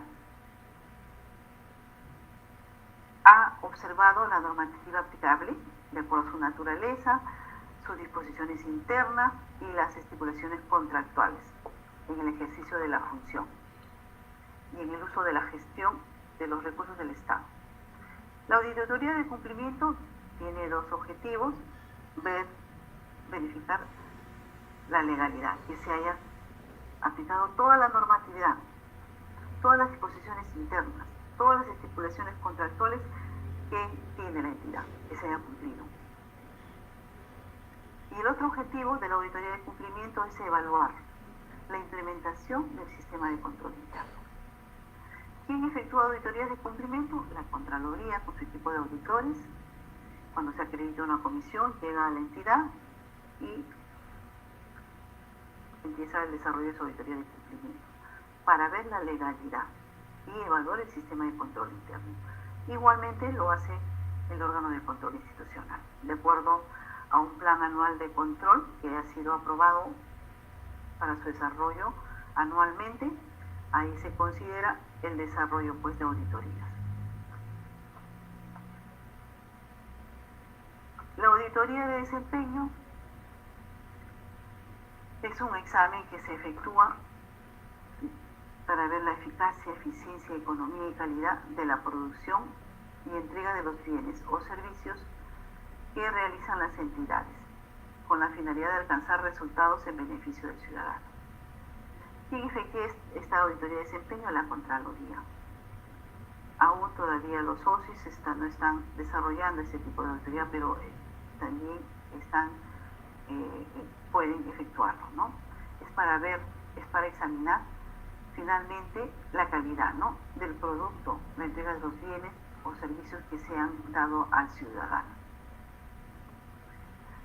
ha observado la normativa aplicable de acuerdo a su naturaleza, sus disposiciones internas y las estipulaciones contractuales en el ejercicio de la función y en el uso de la gestión de los recursos del Estado. La auditoría de cumplimiento tiene 2 objetivos: verificar la legalidad, que se haya aplicado toda la normatividad, todas las disposiciones internas, todas las estipulaciones contractuales que tiene la entidad, que se haya cumplido. Y el otro objetivo de la auditoría de cumplimiento es evaluar la implementación del sistema de control interno. ¿Quién efectúa auditorías de cumplimiento? La Contraloría, con su equipo de auditores. Cuando se acredita una comisión, llega a la entidad y empieza el desarrollo de su auditoría de cumplimiento para ver la legalidad y evaluar el sistema de control interno. Igualmente lo hace el órgano de control institucional, de acuerdo a un plan anual de control que ha sido aprobado para su desarrollo anualmente. Ahí se considera el desarrollo pues de auditorías. La auditoría de desempeño es un examen que se efectúa para ver la eficacia, eficiencia, economía y calidad de la producción y entrega de los bienes o servicios que realizan las entidades, con la finalidad de alcanzar resultados en beneficio del ciudadano. ¿Quién efectúa esta auditoría de desempeño? La Contraloría. Aún todavía los OSIs no están desarrollando este tipo de auditoría, pero también pueden efectuarlo, ¿no? Es para examinar finalmente la calidad, ¿no?, del producto, la entrega de los bienes o servicios que se han dado al ciudadano.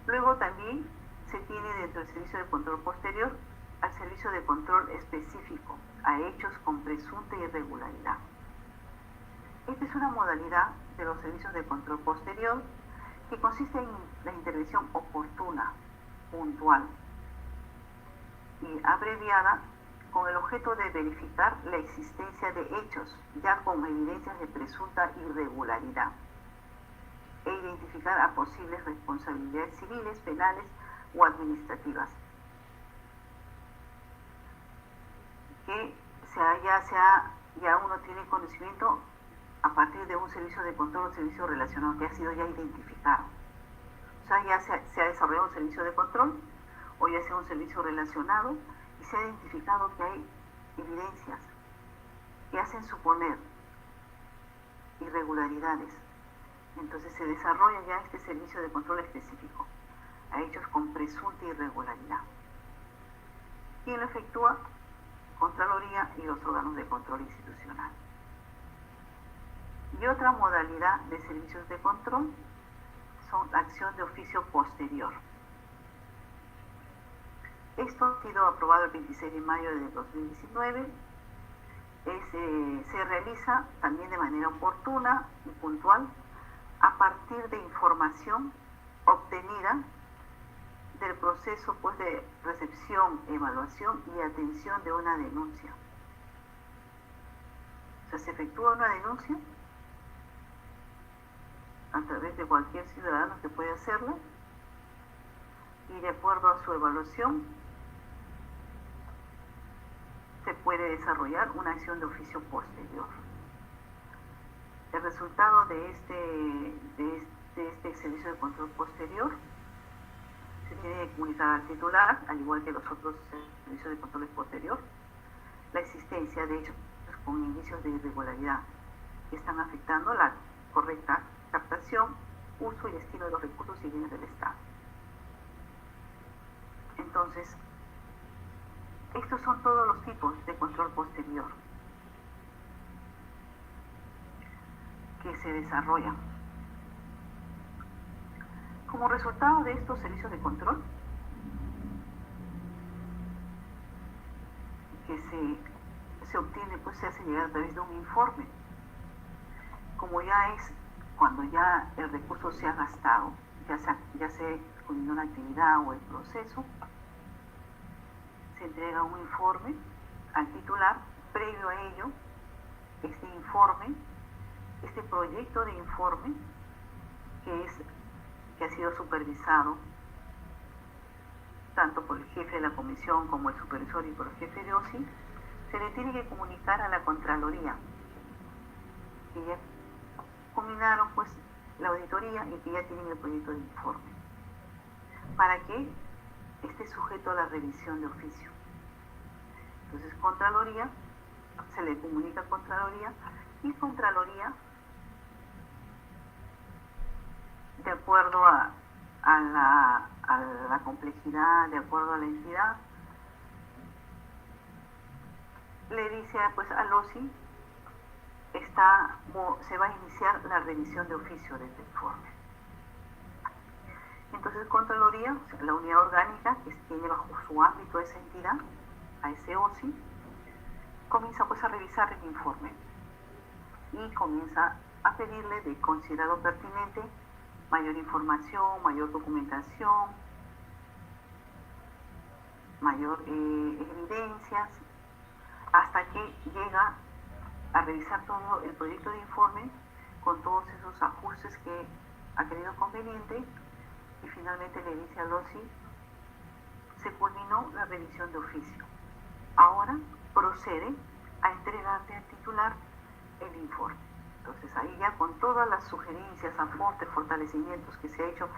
Luego también se tiene dentro del servicio de control posterior al servicio de control específico a hechos con presunta irregularidad. Esta es una modalidad de los servicios de control posterior que consiste en la intervención oportuna, puntual y abreviada con el objeto de verificar la existencia de hechos ya con evidencias de presunta irregularidad e identificar a posibles responsabilidades civiles, penales o administrativas que ya uno tiene conocimiento a partir de un servicio de control o servicio relacionado que ha sido ya identificado. O sea, ya se ha desarrollado un servicio de control o ya sea un servicio relacionado y se ha identificado que hay evidencias que hacen suponer irregularidades. Entonces se desarrolla ya este servicio de control específico a hechos con presunta irregularidad. ¿Quién lo efectúa? Contraloría y los órganos de control institucional. Y otra modalidad de servicios de control son la acción de oficio posterior. Esto ha sido aprobado el 26 de mayo de 2019. Se realiza también de manera oportuna y puntual a partir de información obtenida del proceso de recepción, evaluación y atención de una denuncia. O sea, se efectúa una denuncia a través de cualquier ciudadano que puede hacerla y de acuerdo a su evaluación se puede desarrollar una acción de oficio posterior. El resultado de este servicio de control posterior se tiene que comunicar al titular, al igual que los otros servicios de control posterior, la existencia de hechos con indicios de irregularidad que están afectando la correcta captación, uso y destino de los recursos y bienes del Estado. Entonces, estos son todos los tipos de control posterior que se desarrollan. Como resultado de estos servicios de control, que se obtiene, se hace llegar a través de un informe. Como ya es cuando ya el recurso se ha gastado, ya se culminó la actividad o el proceso, se entrega un informe al titular. Previo a ello, este proyecto de informe que ha sido supervisado tanto por el jefe de la comisión como el supervisor y por el jefe de OSI, se le tiene que comunicar a la Contraloría que ya culminaron la auditoría y que ya tienen el proyecto de informe para que esté sujeto a la revisión de oficio. Entonces Contraloría, se le comunica a Contraloría y Contraloría, de acuerdo a la complejidad, de acuerdo a la entidad, le dice al OSI, se va a iniciar la revisión de oficio de este informe. Entonces Contraloría, la unidad orgánica que tiene bajo su ámbito esa entidad, a ese OSI, comienza a revisar el informe y comienza a pedirle de considerado pertinente mayor información, mayor documentación, mayor evidencias, hasta que llega a revisar todo el proyecto de informe con todos esos ajustes que ha creído conveniente y finalmente le dice al OSI, se culminó la revisión de oficio. Ahora procede a entregarle al titular el informe. Entonces ahí ya con todas las sugerencias, aportes, fortalecimientos que se ha hecho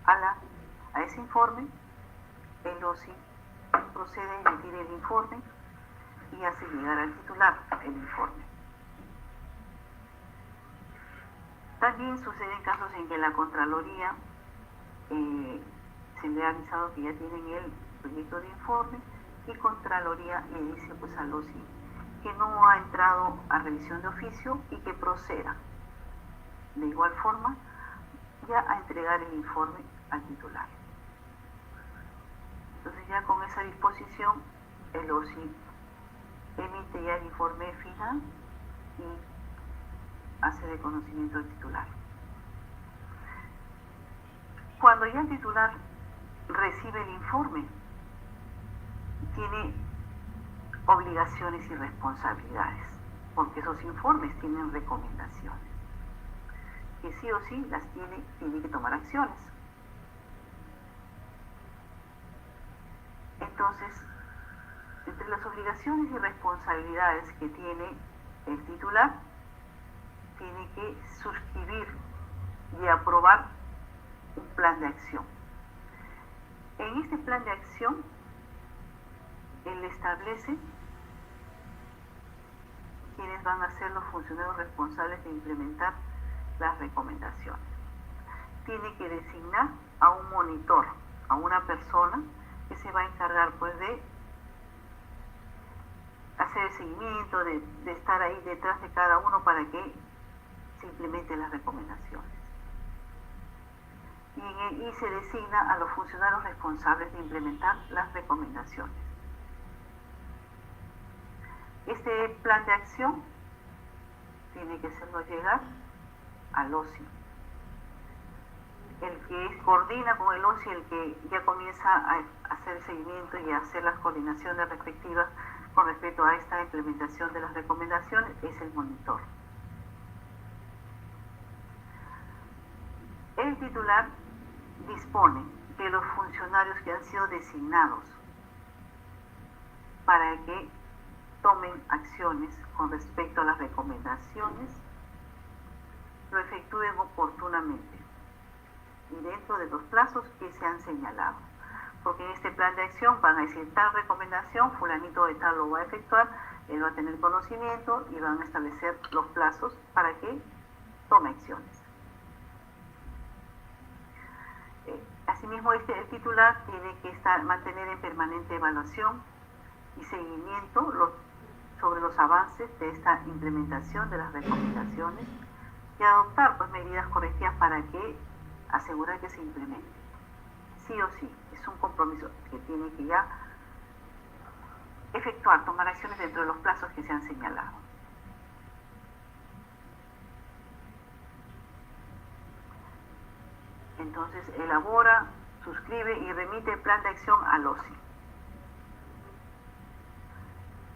a ese informe, el OSI procede a emitir el informe y hace llegar al titular el informe. También suceden casos en que la Contraloría se le ha avisado que ya tienen el proyecto de informe y Contraloría le dice pues al OSI que no ha entrado a revisión de oficio y que proceda de igual forma ya a entregar el informe al titular. Entonces ya con esa disposición el OSI emite ya el informe final y hace de conocimiento al titular. Cuando ya el titular recibe el informe, tiene obligaciones y responsabilidades, porque esos informes tienen recomendaciones, que sí o sí las tiene que tomar acciones. Entonces, entre las obligaciones y responsabilidades que tiene el titular, tiene que suscribir y aprobar un plan de acción. En este plan de acción, él establece quiénes van a ser los funcionarios responsables de implementar las recomendaciones. Tiene que designar a un monitor, a una persona que se va a encargar pues de hacer el seguimiento, de estar ahí detrás de cada uno para que se implementen las recomendaciones. Y se designa a los funcionarios responsables de implementar las recomendaciones. Este plan de acción tiene que hacerlo llegar al OSI. El que coordina con el OSI, el que ya comienza a hacer el seguimiento y a hacer las coordinaciones respectivas con respecto a esta implementación de las recomendaciones, es el monitor. El titular dispone de los funcionarios que han sido designados para que tomen acciones con respecto a las recomendaciones, lo efectúen oportunamente y dentro de los plazos que se han señalado. Porque en este plan de acción van a decir tal recomendación, fulanito de tal lo va a efectuar, él va a tener conocimiento y van a establecer los plazos para que tome acciones. Asimismo, el titular tiene que mantener en permanente evaluación y seguimiento sobre los avances de esta implementación de las recomendaciones y adoptar pues, medidas correctivas para que asegurar que se implemente. Sí o sí, es un compromiso que tiene que ya efectuar, tomar acciones dentro de los plazos que se han señalado. Entonces elabora, suscribe y remite el plan de acción al OSI.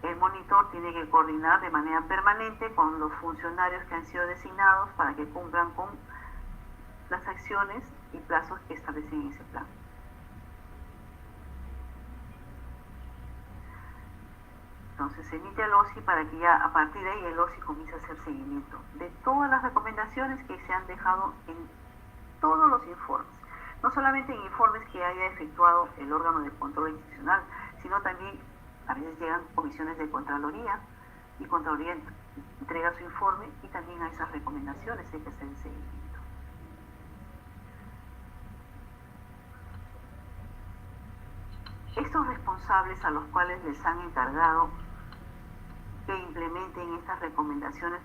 El monitor tiene que coordinar de manera permanente con los funcionarios que han sido designados para que cumplan con las acciones y plazos que establecen en ese plan. Entonces se emite al OSI para que ya a partir de ahí el OSI comience a hacer seguimiento de todas las recomendaciones que se han dejado en todos los informes. No solamente en informes que haya efectuado el órgano de control institucional, sino también a veces llegan comisiones de Contraloría y Contraloría entrega su informe y también a esas recomendaciones hay que hacer el seguimiento. Estos responsables a los cuales les han encargado que implementen estas recomendaciones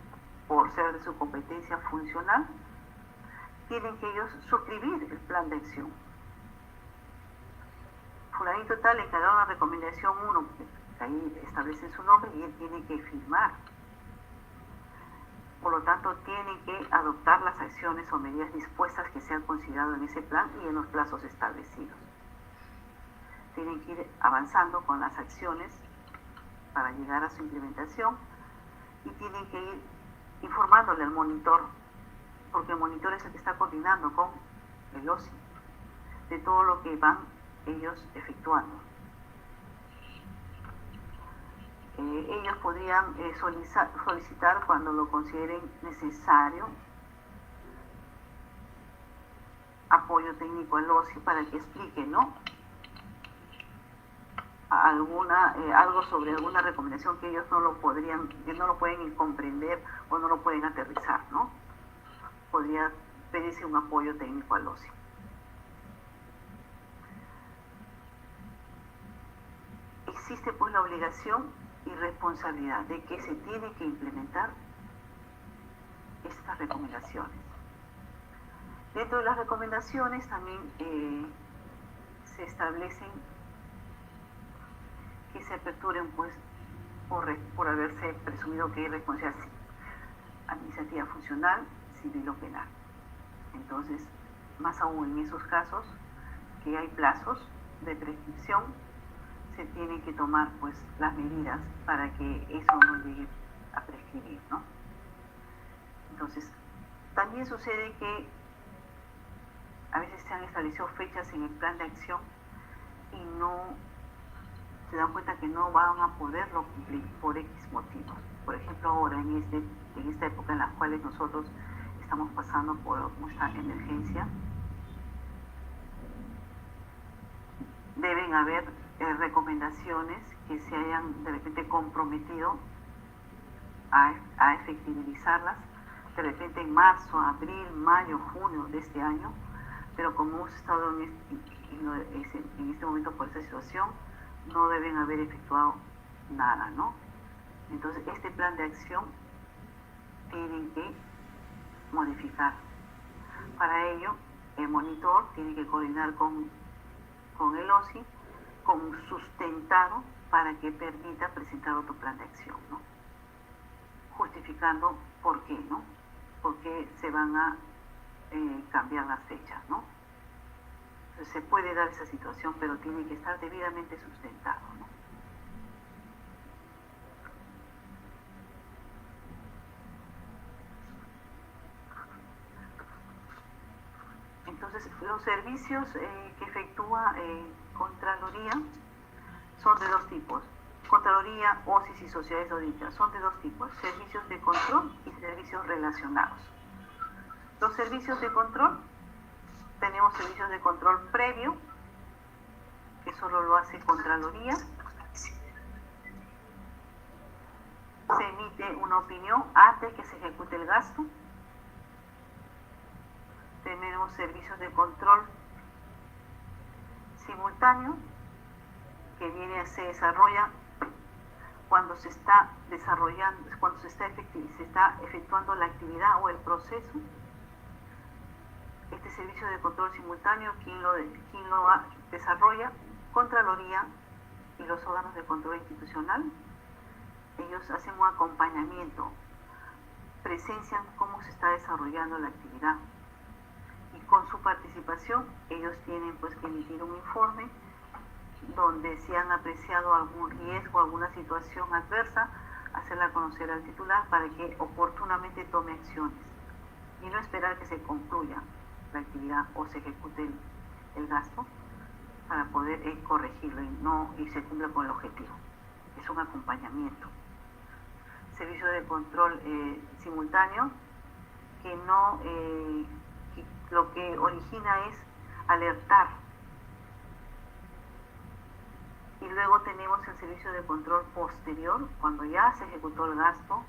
por ser de su competencia funcional, tienen que ellos suscribir el plan de acción. Fulanito tal encargado la recomendación 1, ahí establecen su nombre y él tiene que firmar. Por lo tanto, tienen que adoptar las acciones o medidas dispuestas que se han considerado en ese plan y en los plazos establecidos. Tienen que ir avanzando con las acciones para llegar a su implementación y tienen que ir informándole al monitor, porque el monitor es el que está coordinando con el OSI de todo lo que van ellos efectuando. ellos podrían solicitar cuando lo consideren necesario apoyo técnico al OSI para que explique, ¿no? Algo sobre alguna recomendación que ellos no lo pueden comprender o no lo pueden aterrizar, ¿no? Podría pedirse un apoyo técnico al OSI. Existe pues la obligación y responsabilidad de que se tiene que implementar estas recomendaciones. Dentro de las recomendaciones también se establecen que se aperturen pues por haberse presumido que hay responsabilidad administrativa funcional, civil o penal. Entonces, más aún en esos casos que hay plazos de prescripción, se tienen que tomar pues las medidas para que eso no llegue a prescribir, ¿no? Entonces, también sucede que a veces se han establecido fechas en el plan de acción y no se dan cuenta que no van a poderlo cumplir por X motivos. Por ejemplo, ahora en esta época en la cual nosotros estamos pasando por mucha emergencia, deben haber recomendaciones que se hayan de repente comprometido a efectivizarlas, de repente en marzo, abril, mayo, junio de este año, pero como hemos estado en este momento por esta situación, no deben haber efectuado nada, ¿no? Entonces, este plan de acción tienen que modificar. Para ello, el monitor tiene que coordinar con el OSI, con un sustentado para que permita presentar otro plan de acción, ¿no? Justificando por qué, ¿no? Por qué se van a cambiar las fechas, ¿no? Entonces, se puede dar esa situación, pero tiene que estar debidamente sustentado, ¿no? Entonces, los servicios que efectúa Contraloría son de dos tipos. Contraloría, OSIs y sociedades de auditoría son de dos tipos: servicios de control y servicios relacionados. Los servicios de control, tenemos servicios de control previo, que solo lo hace Contraloría. Se emite una opinión antes que se ejecute el gasto. Tenemos servicios de control simultáneo, que se desarrolla cuando se está desarrollando, cuando se está efectuando la actividad o el proceso. Este servicio de control simultáneo, ¿quién lo desarrolla? Contraloría y los órganos de control institucional. Ellos hacen un acompañamiento, presencian cómo se está desarrollando la actividad, y con su participación ellos tienen pues que emitir un informe donde si han apreciado algún riesgo, alguna situación adversa, hacerla conocer al titular para que oportunamente tome acciones y no esperar que se concluya la actividad o se ejecute el gasto para poder corregirlo y se cumpla con el objetivo. Es un acompañamiento. Servicio de control simultáneo, que lo que origina es alertar. Y luego tenemos el servicio de control posterior, cuando ya se ejecutó el gasto,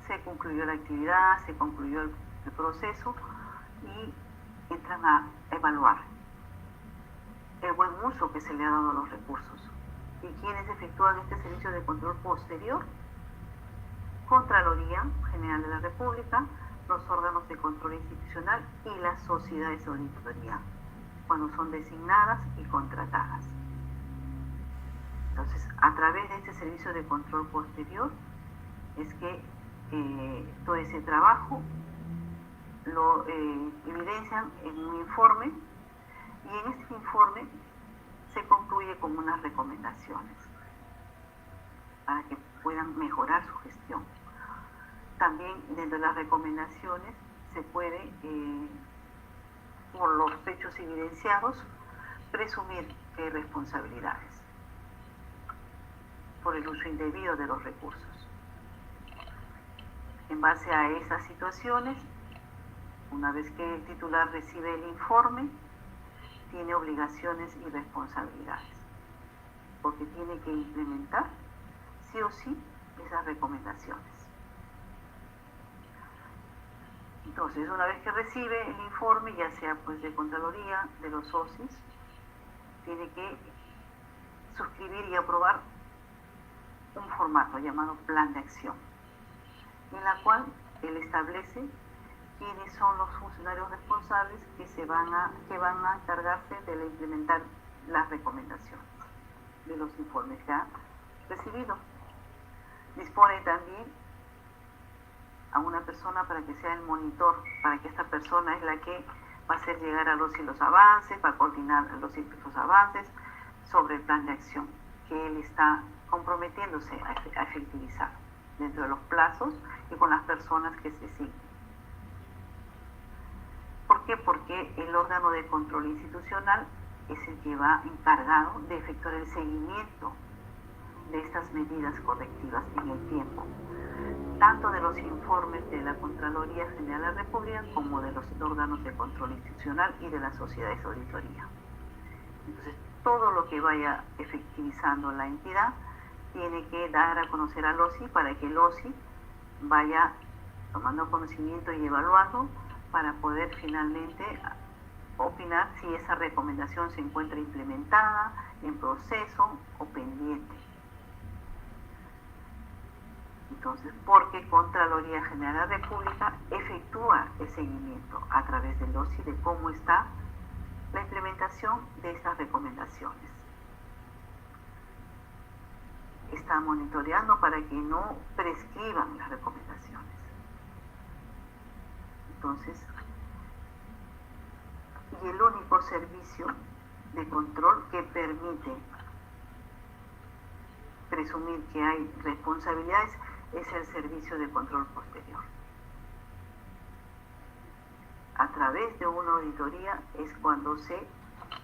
se concluyó la actividad, se concluyó el proceso, y entran a evaluar el buen uso que se le ha dado a los recursos. ¿Y quiénes efectúan este servicio de control posterior? Contraloría General de la República, los órganos de control institucional y las sociedades de auditoría, cuando son designadas y contratadas. Entonces, a través de este servicio de control posterior es que todo ese trabajo lo evidencian en un informe, y en este informe se concluye con unas recomendaciones para que puedan mejorar su gestión. También dentro de las recomendaciones se puede, por los hechos evidenciados, presumir que hay responsabilidades. por el uso indebido de los recursos. En base a estas situaciones, una vez que el titular recibe el informe, tiene obligaciones y responsabilidades, porque tiene que implementar sí o sí esas recomendaciones. Entonces, una vez que recibe el informe, ya sea pues de Contraloría, de los OSIs, tiene que suscribir y aprobar un formato llamado plan de acción, en la cual él establece quiénes son los funcionarios responsables que van a encargarse de implementar las recomendaciones de los informes ya recibidos. Dispone también a una persona para que sea el monitor, para que esta persona es la que va a hacer llegar a los avances, va a coordinar los avances sobre el plan de acción que él está comprometiéndose a efectivizar dentro de los plazos y con las personas que se siguen. ¿Por qué? Porque el órgano de control institucional es el que va encargado de efectuar el seguimiento de estas medidas correctivas en el tiempo, tanto de los informes de la Contraloría General de la República como de los órganos de control institucional y de las sociedades de auditoría. Entonces, todo lo que vaya efectivizando la entidad tiene que dar a conocer al OSI para que el OSI vaya tomando conocimiento y evaluando para poder finalmente opinar si esa recomendación se encuentra implementada, en proceso o pendiente. Entonces, porque Contraloría General de la República efectúa el seguimiento a través del OSI de cómo está la implementación de estas recomendaciones. Está monitoreando para que no prescriban las recomendaciones. Entonces, y el único servicio de control que permite presumir que hay responsabilidades es el servicio de control posterior. A través de una auditoría es cuando se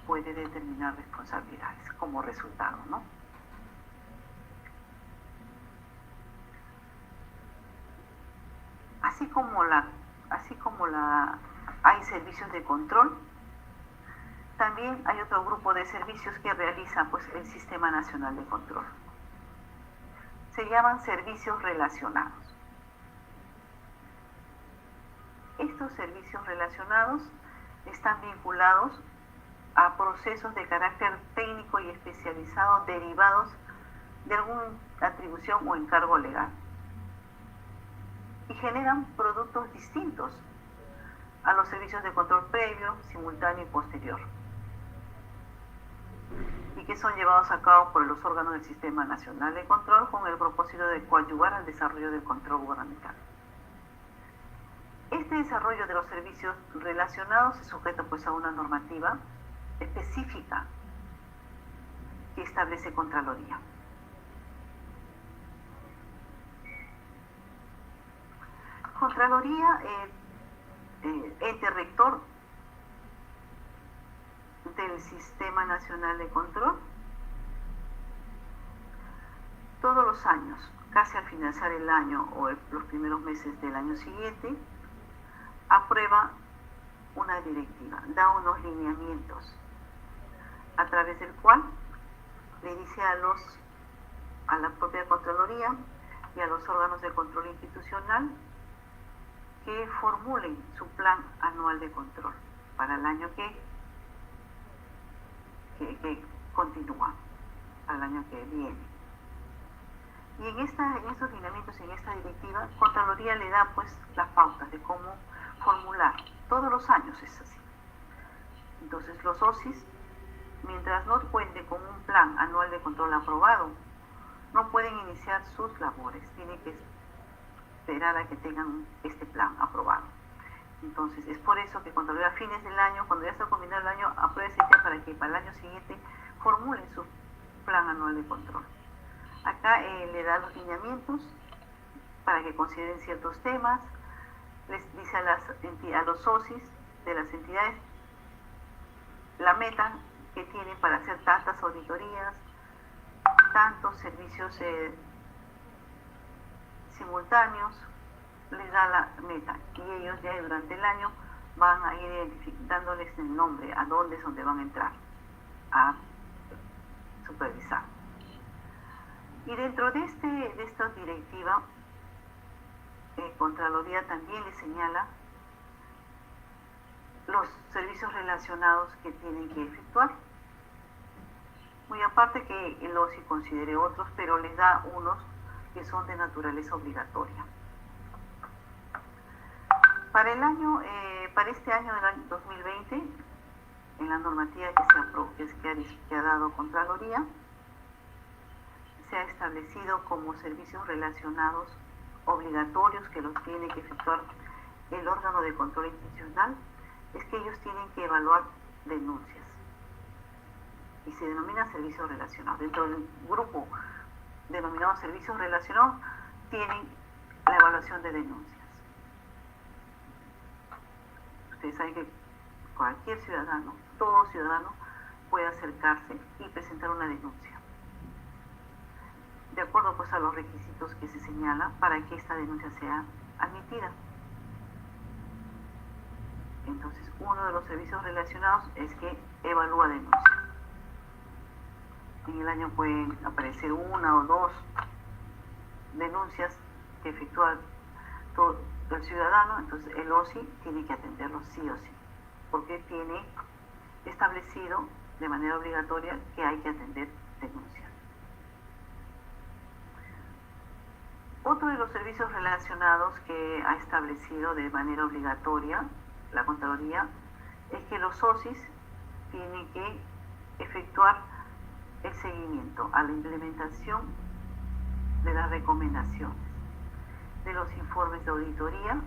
puede determinar responsabilidades como resultado, ¿no? Así como hay servicios de control, también hay otro grupo de servicios que realiza pues, el Sistema Nacional de Control. Se llaman servicios relacionados. Estos servicios relacionados están vinculados a procesos de carácter técnico y especializado derivados de alguna atribución o encargo legal y generan productos distintos a los servicios de control previo, simultáneo y posterior, y que son llevados a cabo por los órganos del Sistema Nacional de Control con el propósito de coadyuvar al desarrollo del control gubernamental. Este desarrollo de los servicios relacionados se sujeta pues a una normativa específica que establece Contraloría. Contraloría, ente rector del Sistema Nacional de Control, todos los años, casi al finalizar el año o los primeros meses del año siguiente, aprueba una directiva, da unos lineamientos a través del cual le dice a la propia Contraloría y a los órganos de control institucional que formulen su plan anual de control para el año que continúa, para el año que viene. Y en estos lineamientos, en esta directiva, Contraloría le da pues las pautas de cómo formular. Todos los años es así. Entonces los OSIs, mientras no cuente con un plan anual de control aprobado, no pueden iniciar sus labores. Tienen que esperar a que tengan este plan aprobado. Entonces es por eso que Contraloría a fines del año, cuando ya está combinado el año, aprueba ese plan para que para el año siguiente formulen su plan anual de control. Acá le da los lineamientos para que consideren ciertos temas, les dice a los socios de las entidades la meta que tienen para hacer tantas auditorías, tantos servicios simultáneos les da la meta y ellos ya durante el año van a ir dándoles el nombre a dónde es donde van a entrar a supervisar. Y dentro de esta directiva, Contraloría también le señala los servicios relacionados que tienen que efectuar. Muy aparte que el OSI considere otros, pero les da unos que son de naturaleza obligatoria. Para este año del año 2020, en la normativa que ha dado Contraloría, se ha establecido como servicios relacionados obligatorios que los tiene que efectuar el órgano de control institucional, es que ellos tienen que evaluar denuncias. Y se denomina servicios relacionados. Dentro del grupo denominado servicios relacionados, tienen la evaluación de denuncias. Ustedes saben que cualquier ciudadano, todo ciudadano, puede acercarse y presentar una denuncia, de acuerdo pues a los requisitos que se señala para que esta denuncia sea admitida. Entonces, uno de los servicios relacionados es que evalúa denuncias. En el año pueden aparecer una o dos denuncias que efectúa todo el ciudadano, entonces el OSI tiene que atenderlo sí o sí, porque tiene establecido de manera obligatoria que hay que atender denuncias. Otro de los servicios relacionados que ha establecido de manera obligatoria la Contraloría es que los OSIs tienen que efectuar el seguimiento a la implementación de las recomendaciones, de los informes de auditoría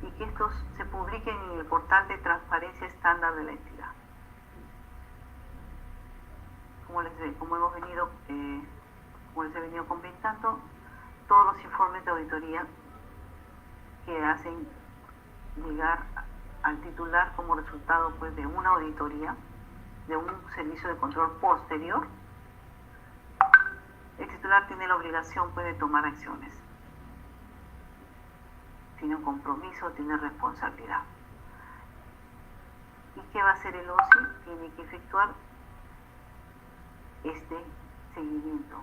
y que estos se publiquen en el portal de transparencia estándar de la entidad. Como les he venido comentando, todos los informes de auditoría que hacen llegar al titular como resultado pues de una auditoría, de un servicio de control posterior, el titular tiene la obligación pues de tomar acciones. Tiene un compromiso, tiene responsabilidad. ¿Y qué va a hacer el OSI? Tiene que efectuar este seguimiento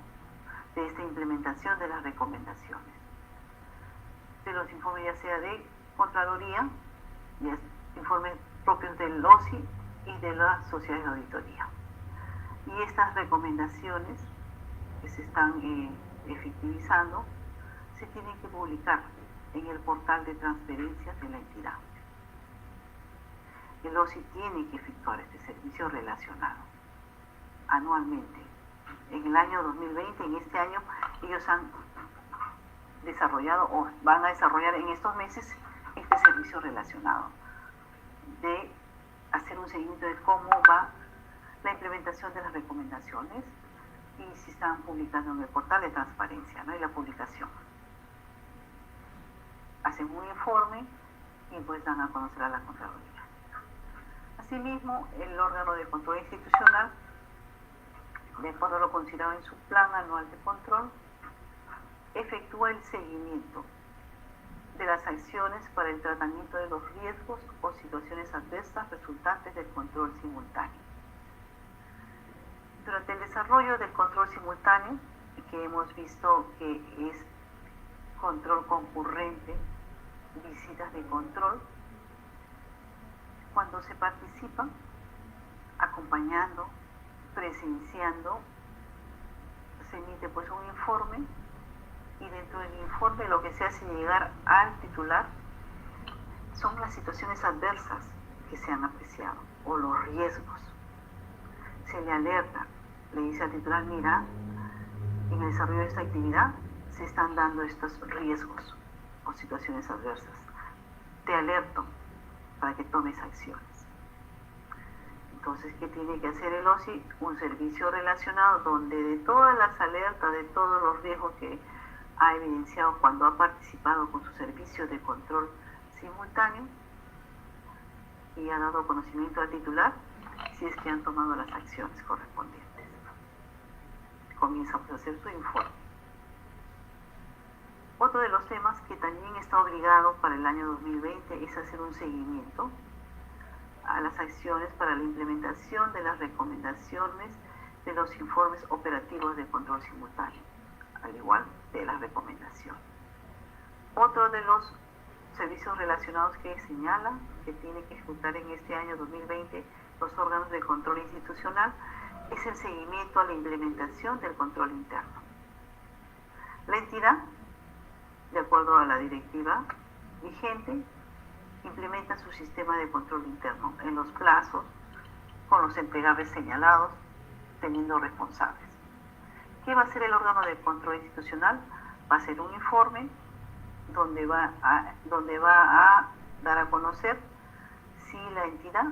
de esta implementación de las recomendaciones, de los informes ya sea de Contraloría, informes propios del OSI y de la sociedad de auditoría. Y estas recomendaciones que se están efectivizando se tienen que publicar en el portal de transferencias de la entidad. El OSI tiene que efectuar este servicio relacionado anualmente. En el año 2020, en este año, ellos han desarrollado o van a desarrollar en estos meses este servicio relacionado, de hacer un seguimiento de cómo va la implementación de las recomendaciones y si están publicando en el portal de transparencia, ¿no? Y la publicación. Hacen un informe y pues dan a conocer a la Contraloría. Asimismo, el órgano de control institucional, de acuerdo a lo considerado en su plan anual de control, efectúa el seguimiento de las acciones para el tratamiento de los riesgos o situaciones adversas resultantes del control simultáneo. Durante el desarrollo del control simultáneo, que hemos visto que es control concurrente, visitas de control, cuando se participa acompañando, presenciando, se emite pues un informe y dentro del informe lo que se hace llegar al titular son las situaciones adversas que se han apreciado o los riesgos. Se le alerta, le dice al titular, mira, en el desarrollo de esta actividad se están dando estos riesgos o situaciones adversas. Te alerto para que tomes acciones. Entonces, ¿qué tiene que hacer el OSI? Un servicio relacionado donde de todas las alertas, de todos los riesgos que ha evidenciado cuando ha participado con su servicio de control simultáneo y ha dado conocimiento al titular si es que han tomado las acciones correspondientes. comienza a hacer su informe. Otro de los temas que también está obligado para el año 2020 es hacer un seguimiento a las acciones para la implementación de las recomendaciones de los informes operativos de control simultáneo, al igual de las recomendaciones. Otro de los servicios relacionados que señala que tiene que ejecutar en este año 2020 los órganos de control institucional es el seguimiento a la implementación del control interno. La entidad, de acuerdo a la directiva vigente, implementa su sistema de control interno en los plazos, con los entregables señalados, teniendo responsables. ¿Qué va a hacer el órgano de control institucional? Va a hacer un informe donde va a dar a conocer si la entidad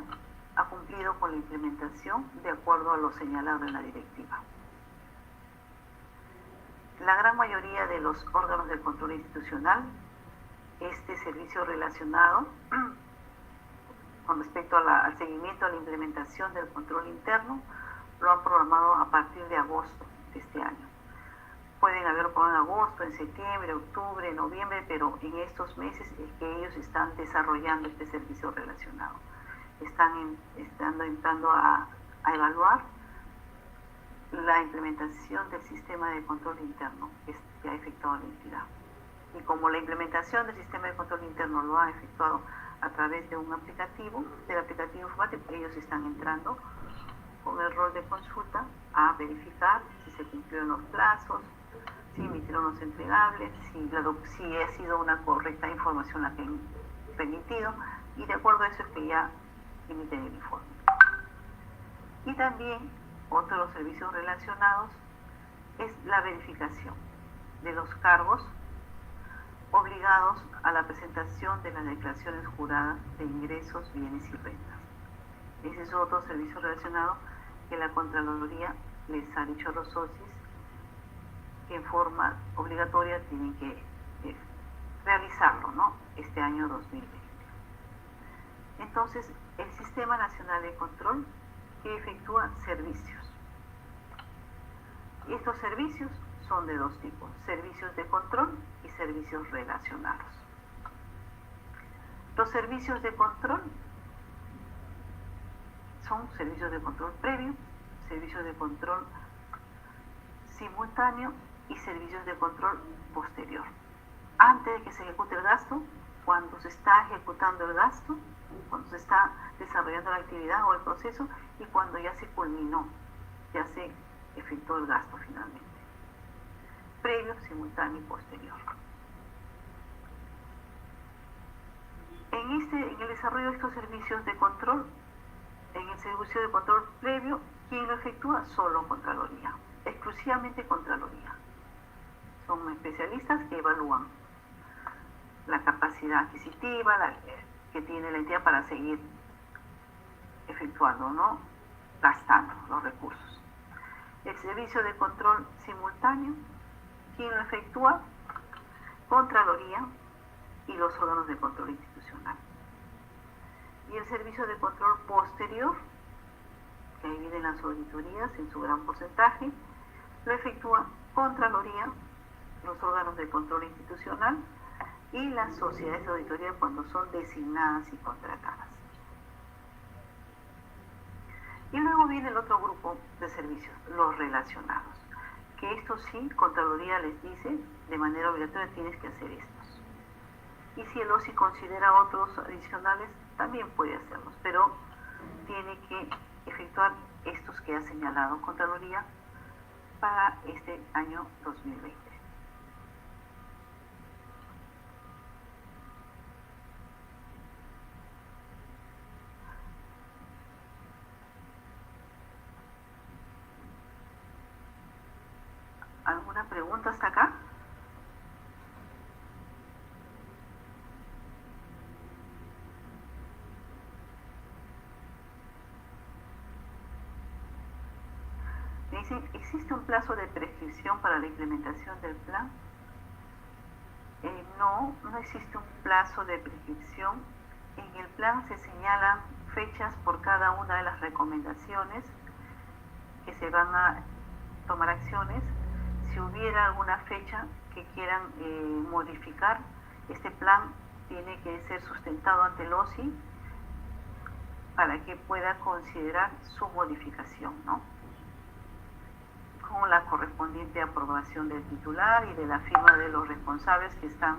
ha cumplido con la implementación de acuerdo a lo señalado en la directiva. La gran mayoría de los órganos de control institucional, este servicio relacionado con respecto al seguimiento a la implementación del control interno, lo han programado a partir de agosto de este año. Pueden haberlo programado en agosto, en septiembre, octubre, noviembre, pero en estos meses es que ellos están desarrollando este servicio relacionado. Están entrando a evaluar la implementación del sistema de control interno que ha efectuado la entidad. Y como la implementación del sistema de control interno lo ha efectuado a través de un aplicativo, del aplicativo informático, ellos están entrando con el rol de consulta a verificar si se cumplieron los plazos, si emitieron los entregables, si ha sido una correcta información la que han remitido, y de acuerdo a eso es que ya emiten el informe. Y también otro de los servicios relacionados es la verificación de los cargos obligados a la presentación de las declaraciones juradas de ingresos, bienes y rentas. Ese es otro servicio relacionado que la Contraloría les ha dicho a los socios que en forma obligatoria tienen que realizarlo, ¿no? Este año 2020. Entonces, el Sistema Nacional de Control que efectúa servicios. Y estos servicios son de dos tipos: servicios de control y servicios relacionados. Los servicios de control son servicios de control previo, servicios de control simultáneo y servicios de control posterior. Antes de que se ejecute el gasto, cuando se está ejecutando el gasto, cuando se está desarrollando la actividad o el proceso, y cuando ya se culminó, ya se efectuó el gasto finalmente. Previo, simultáneo y posterior. En el desarrollo de estos servicios de control, en el servicio de control previo, ¿quién lo efectúa? Solo Contraloría, exclusivamente Contraloría. Son especialistas que evalúan la capacidad adquisitiva que tiene la entidad para seguir efectuando, ¿no? Gastando los recursos. El servicio de control simultáneo, ¿quién lo efectúa? Contraloría y los órganos de control institucional. Y el servicio de control posterior, que ahí vienen las auditorías en su gran porcentaje, lo efectúa Contraloría, los órganos de control institucional y las sociedades de auditoría cuando son designadas y contratadas. Y luego viene el otro grupo de servicios, los relacionados, que estos sí, Contraloría les dice de manera obligatoria tienes que hacer estos. Y si el OSI considera otros adicionales, también puede hacerlos, pero tiene que efectuar estos que ha señalado Contraloría para este año 2020. ¿Alguna pregunta hasta acá? Me dicen, ¿existe un plazo de prescripción para la implementación del plan? No existe un plazo de prescripción. En el plan se señalan fechas por cada una de las recomendaciones que se van a tomar acciones. Si hubiera alguna fecha que quieran modificar, este plan tiene que ser sustentado ante el OSI para que pueda considerar su modificación, ¿no? Con la correspondiente aprobación del titular y de la firma de los responsables que están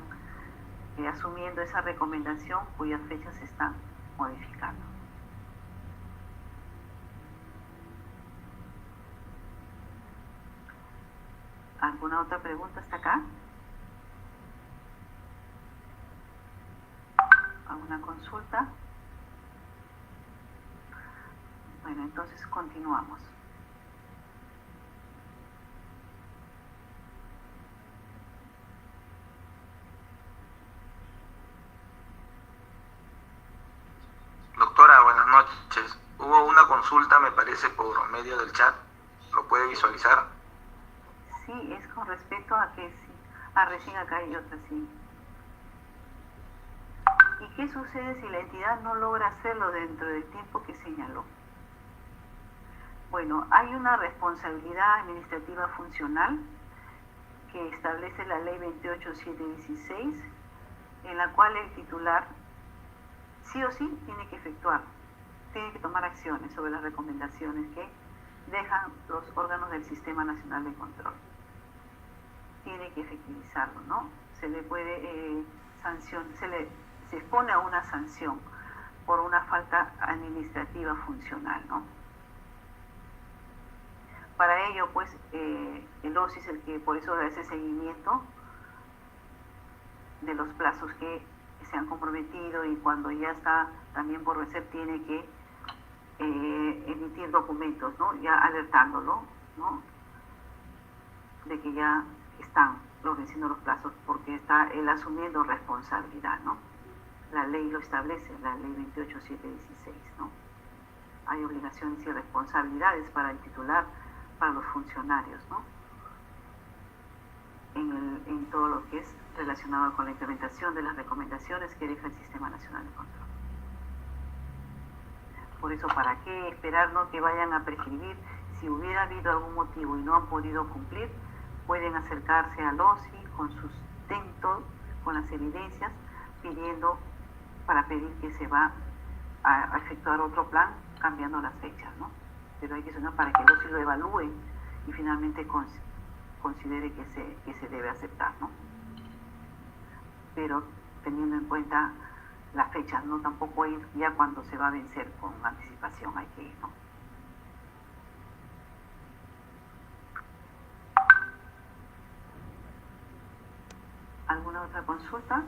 asumiendo esa recomendación cuyas fechas se están modificando. ¿Alguna otra pregunta hasta acá? ¿Alguna consulta? Bueno, entonces continuamos. Doctora, buenas noches. Hubo una consulta, me parece, por medio del chat. ¿Lo puede visualizar? Sí, es con respecto a que sí. Recién acá hay otra, sí. ¿Y qué sucede si la entidad no logra hacerlo dentro del tiempo que señaló? Bueno, hay una responsabilidad administrativa funcional que establece la ley 28716, en la cual el titular sí o sí tiene que efectuar, tiene que tomar acciones sobre las recomendaciones que dejan los órganos del Sistema Nacional de Control. Tiene que efectivizarlo, ¿no? Se le puede se expone a una sanción por una falta administrativa funcional, ¿no? Para ello, pues, el OSI es el que por eso da ese seguimiento de los plazos que se han comprometido, y cuando ya está también por vencer tiene que emitir documentos, ¿no? Ya alertándolo, ¿no? De que ya están venciendo los plazos, porque está él asumiendo responsabilidad, ¿no? La ley lo establece, la ley 28716, ¿no? Hay obligaciones y responsabilidades para el titular, para los funcionarios, ¿no? En todo lo que es relacionado con la implementación de las recomendaciones que deja el Sistema Nacional de Control. Por eso, ¿para qué esperar, no, que vayan a prescribir? Si hubiera habido algún motivo y no han podido cumplir, pueden acercarse al OSI con sustento, con las evidencias, para pedir que se va a efectuar otro plan cambiando las fechas, ¿no? Pero hay que sonar para que el OSI lo evalúe y finalmente considere que se debe aceptar, ¿no? Pero teniendo en cuenta las fechas, no tampoco ir ya cuando se va a vencer, con anticipación hay que ir, ¿no? ¿Alguna otra consulta?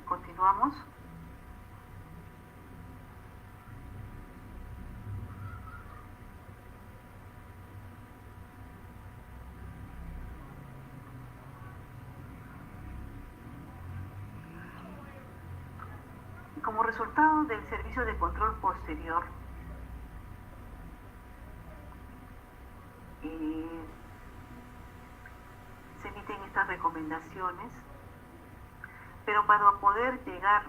Continuamos. Como resultado del servicio de control posterior, se emiten estas recomendaciones, pero para poder llegar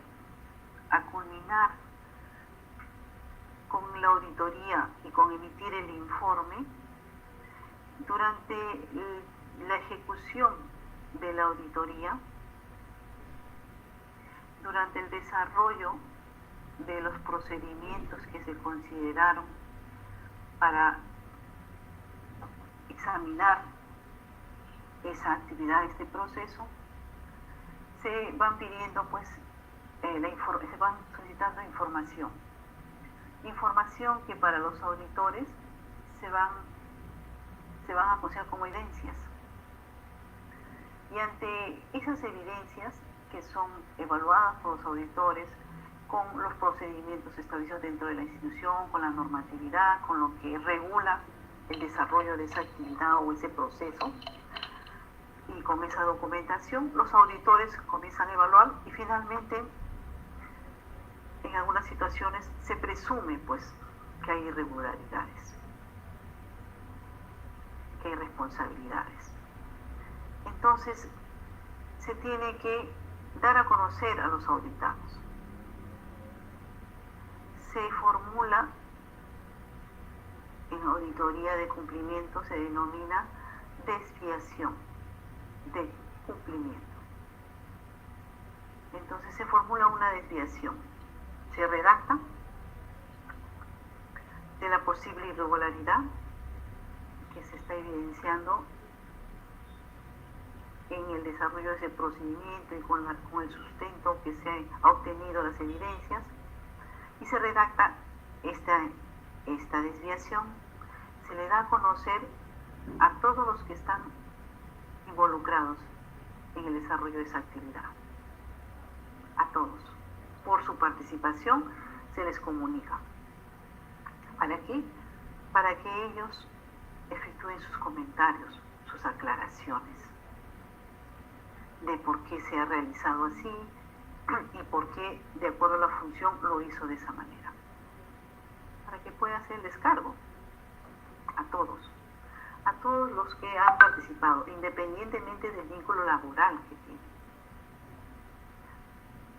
a culminar con la auditoría y con emitir el informe, durante la ejecución de la auditoría, durante el desarrollo de los procedimientos que se consideraron para examinar esa actividad, este proceso, se van pidiendo, pues, se van solicitando información que para los auditores se van a considerar como evidencias. Y ante esas evidencias, que son evaluadas por los auditores con los procedimientos establecidos dentro de la institución, con la normatividad, con lo que regula el desarrollo de esa actividad o ese proceso, y con esa documentación los auditores comienzan a evaluar, y finalmente en algunas situaciones se presume, pues, que hay irregularidades. que hay responsabilidades. Entonces, se tiene que dar a conocer a los auditados. Se formula en auditoría de cumplimiento, se denomina desviación de cumplimiento. Entonces se formula una desviación, se redacta de la posible irregularidad que se está evidenciando en el desarrollo de ese procedimiento y con el sustento que se ha obtenido las evidencias, y se redacta esta desviación, se le da a conocer a todos los que están involucrados en el desarrollo de esa actividad. A todos. Por su participación se les comunica. ¿Para qué? Para que ellos efectúen sus comentarios, sus aclaraciones de por qué se ha realizado así y por qué, de acuerdo a la función, lo hizo de esa manera. Para que pueda hacer el descargo a todos los que han participado, independientemente del vínculo laboral que tienen.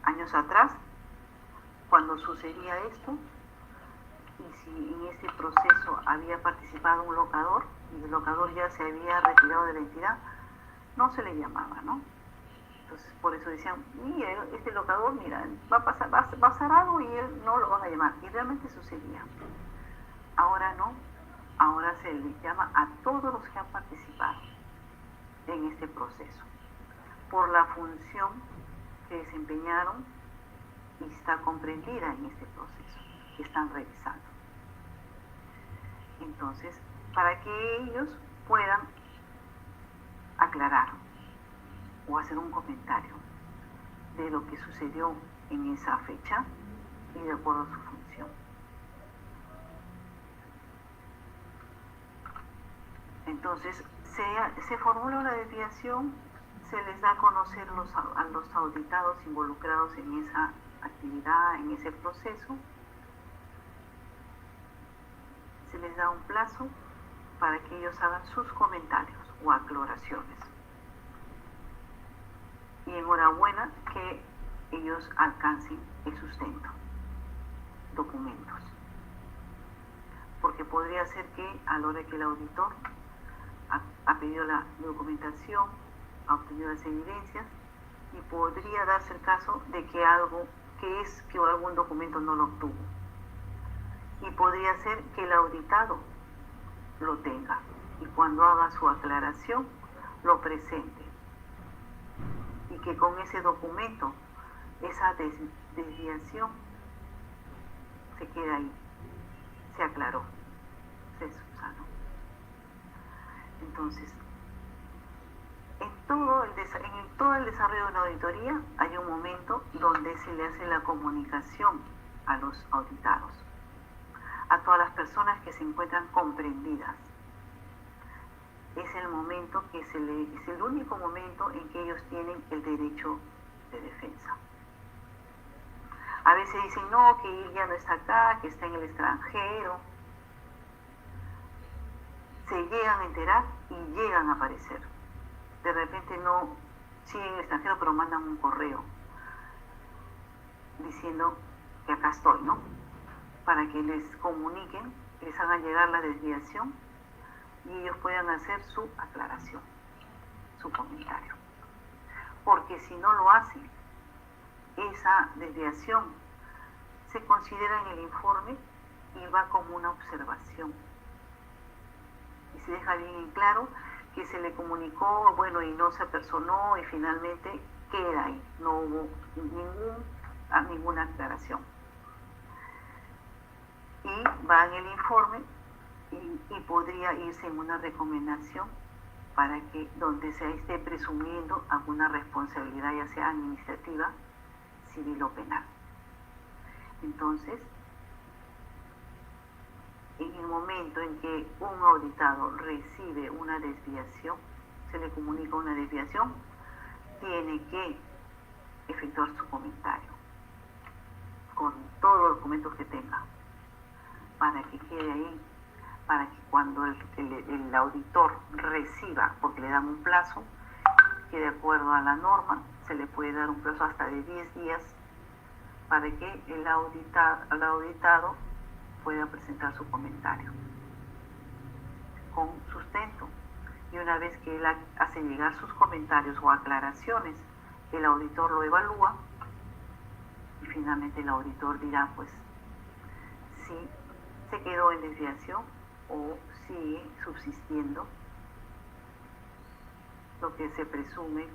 Años atrás, cuando sucedía esto, y si en ese proceso había participado un locador y el locador ya se había retirado de la entidad, no se le llamaba, ¿no? Entonces, por eso decían, mira, este locador, mira, va a pasar algo y él no lo van a llamar. Y realmente sucedía. Ahora no, ahora se les llama a todos los que han participado en este proceso, por la función que desempeñaron y está comprendida en este proceso que están revisando. Entonces, para que ellos puedan aclarar o hacer un comentario de lo que sucedió en esa fecha y de acuerdo a su función. Entonces, se formula una desviación, se les da a conocer a los auditados involucrados en esa actividad, en ese proceso, se les da un plazo para que ellos hagan sus comentarios o aclaraciones. Y enhorabuena que ellos alcancen el sustento, documentos. Porque podría ser que a la hora que el auditor ha pedido la documentación, ha obtenido las evidencias, y podría darse el caso de que algún documento no lo obtuvo. Y podría ser que el auditado lo tenga y cuando haga su aclaración lo presente. Y que con ese documento, esa desviación se queda ahí, se aclaró, se subsanó. Entonces, en todo el desarrollo de una auditoría hay un momento donde se le hace la comunicación a los auditados, a todas las personas que se encuentran comprendidas. Es el momento es el único momento en que ellos tienen el derecho de defensa. A veces dicen, no, que él ya no está acá, que está en el extranjero. Se llegan a enterar y llegan a aparecer. De repente no siguen en el extranjero, pero mandan un correo diciendo que acá estoy, ¿no? Para que les comuniquen, les hagan llegar la desviación y ellos puedan hacer su aclaración, su comentario. Porque si no lo hacen, esa desviación se considera en el informe y va como una observación. Y se deja bien en claro que se le comunicó, bueno, y no se apersonó y finalmente queda ahí. No hubo ninguna aclaración. Y va en el informe y podría irse en una recomendación para que donde se esté presumiendo alguna responsabilidad, ya sea administrativa, civil o penal. Entonces, en el momento en que un auditado recibe una desviación, se le comunica una desviación, tiene que efectuar su comentario con todos los documentos que tenga para que quede ahí para que cuando el auditor reciba, porque le dan un plazo, que de acuerdo a la norma se le puede dar un plazo hasta de 10 días para que el auditado pueda presentar su comentario con sustento. Y una vez que él hace llegar sus comentarios o aclaraciones, el auditor lo evalúa y finalmente el auditor dirá pues si se quedó en desviación o sigue subsistiendo lo que se presume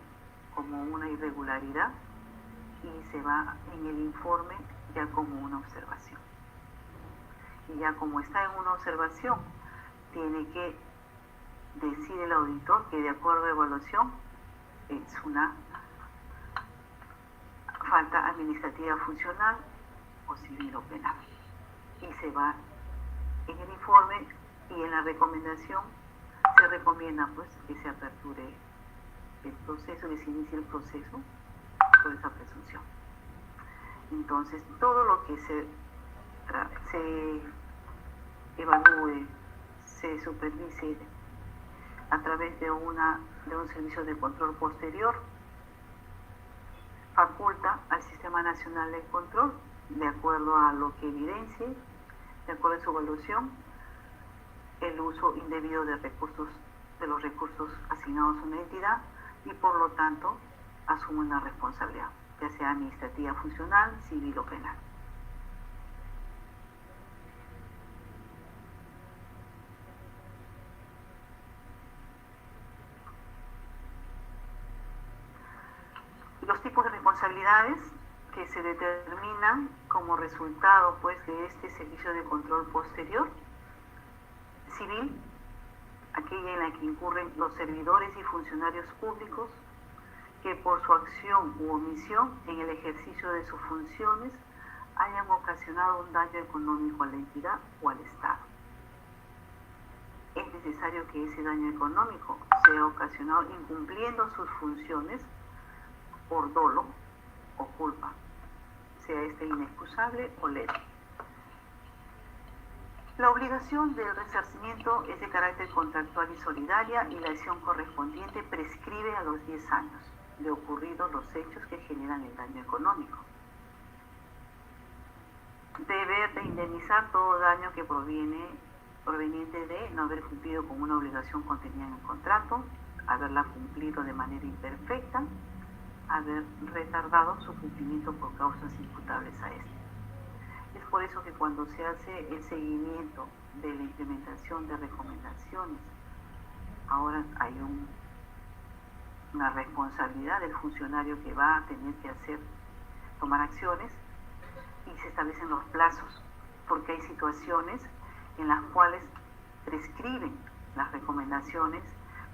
como una irregularidad y se va en el informe ya como una observación. Y ya como está en una observación, tiene que decir el auditor que de acuerdo a evaluación es una falta administrativa funcional o civil o penal. Y se va en el informe y en la recomendación se recomienda pues que se aperture el proceso, que se inicie el proceso por esa presunción. Entonces todo lo que se evalúe, se supervise a través de un servicio de control posterior, faculta al Sistema Nacional de Control, de acuerdo a lo que evidencie, de acuerdo a su evaluación, el uso indebido de los recursos asignados a una entidad y por lo tanto asume una responsabilidad, ya sea administrativa, funcional, civil o penal. Los tipos de responsabilidades que se determinan como resultado pues de este servicio de control posterior: civil, aquella en la que incurren los servidores y funcionarios públicos que por su acción u omisión en el ejercicio de sus funciones hayan ocasionado un daño económico a la entidad o al Estado. Es necesario que ese daño económico sea ocasionado incumpliendo sus funciones por dolo o culpa, sea este inexcusable o leve. La obligación del resarcimiento es de carácter contractual y solidaria y la acción correspondiente prescribe a los 10 años de ocurridos los hechos que generan el daño económico. Deber de indemnizar todo daño que proveniente de no haber cumplido con una obligación contenida en el contrato, haberla cumplido de manera imperfecta, haber retardado su cumplimiento por causas imputables a este. Es por eso que cuando se hace el seguimiento de la implementación de recomendaciones, ahora hay una responsabilidad del funcionario que va a tener que tomar acciones y se establecen los plazos, porque hay situaciones en las cuales prescriben las recomendaciones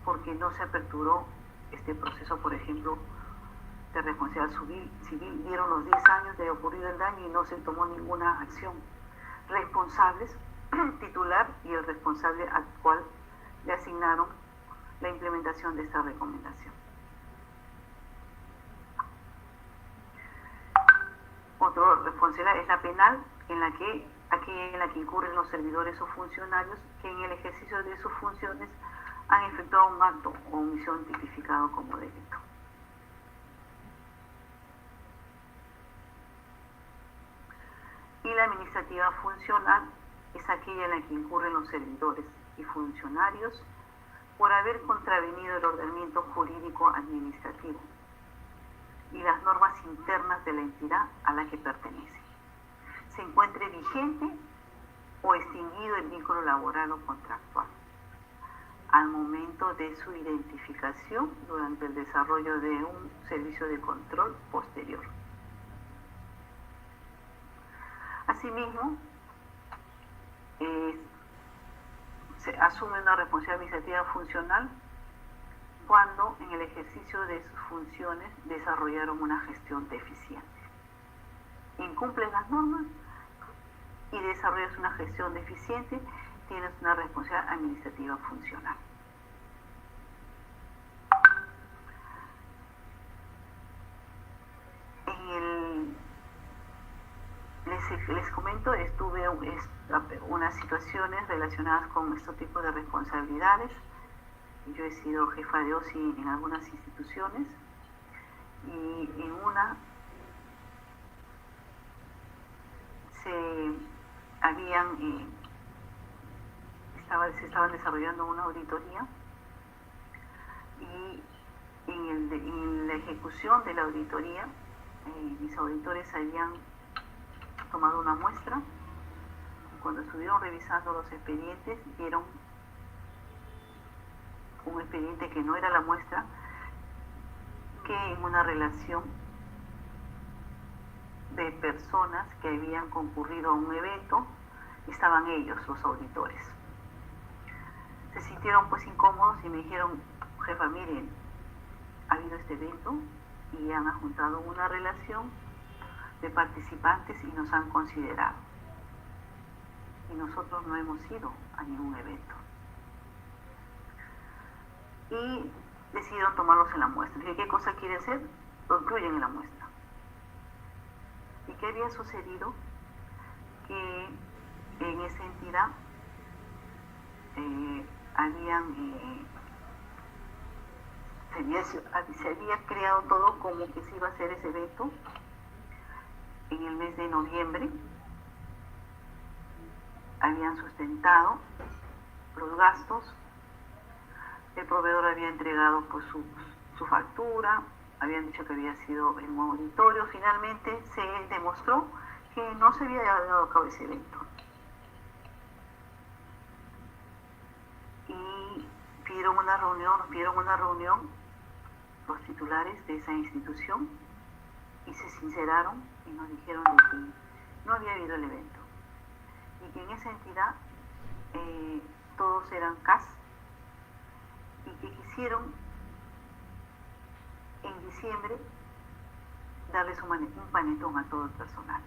porque no se aperturó este proceso, por ejemplo, de responsabilidad civil, dieron los 10 años de ocurrido el daño y no se tomó ninguna acción. Responsables, titular y el responsable al cual le asignaron la implementación de esta recomendación. Otra responsabilidad es la penal, aquella en la que incurren los servidores o funcionarios que en el ejercicio de sus funciones han efectuado un acto o omisión tipificado como delito. Y la administrativa funcional es aquella en la que incurren los servidores y funcionarios por haber contravenido el ordenamiento jurídico administrativo y las normas internas de la entidad a la que pertenece, se encuentre vigente o extinguido el vínculo laboral o contractual al momento de su identificación durante el desarrollo de un servicio de control posterior. Asimismo, se asume una responsabilidad administrativa funcional cuando en el ejercicio de sus funciones desarrollaron una gestión deficiente. Incumplen las normas y desarrollas una gestión deficiente, tienes una responsabilidad administrativa funcional. Les les comento, estuve unas situaciones relacionadas con este tipo de responsabilidades. Yo he sido jefa de OSI en algunas instituciones y en una se estaban desarrollando una auditoría y en la ejecución de la auditoría mis auditores habían tomado una muestra y cuando estuvieron revisando los expedientes vieron un expediente que no era la muestra, que en una relación de personas que habían concurrido a un evento estaban ellos, los auditores. Se sintieron pues incómodos y me dijeron, jefa, miren, ha habido este evento y han adjuntado una relación de participantes y nos han considerado. Y nosotros no hemos ido a ningún evento. Y decidieron tomarlos en la muestra. Dije, ¿qué cosa quiere hacer? Lo incluyen en la muestra. ¿Y qué había sucedido? Que en esa entidad se había creado todo como que se iba a hacer ese evento en el mes de noviembre. Habían sustentado los gastos, el proveedor había entregado pues su factura, habían dicho que había sido en un auditorio. Finalmente se demostró que no se había llevado a cabo ese evento. Y pidieron una reunión los titulares de esa institución y se sinceraron y nos dijeron de que no había habido el evento y que en esa entidad todos eran CAS y que quisieron en diciembre darles un panetón a todo el personal.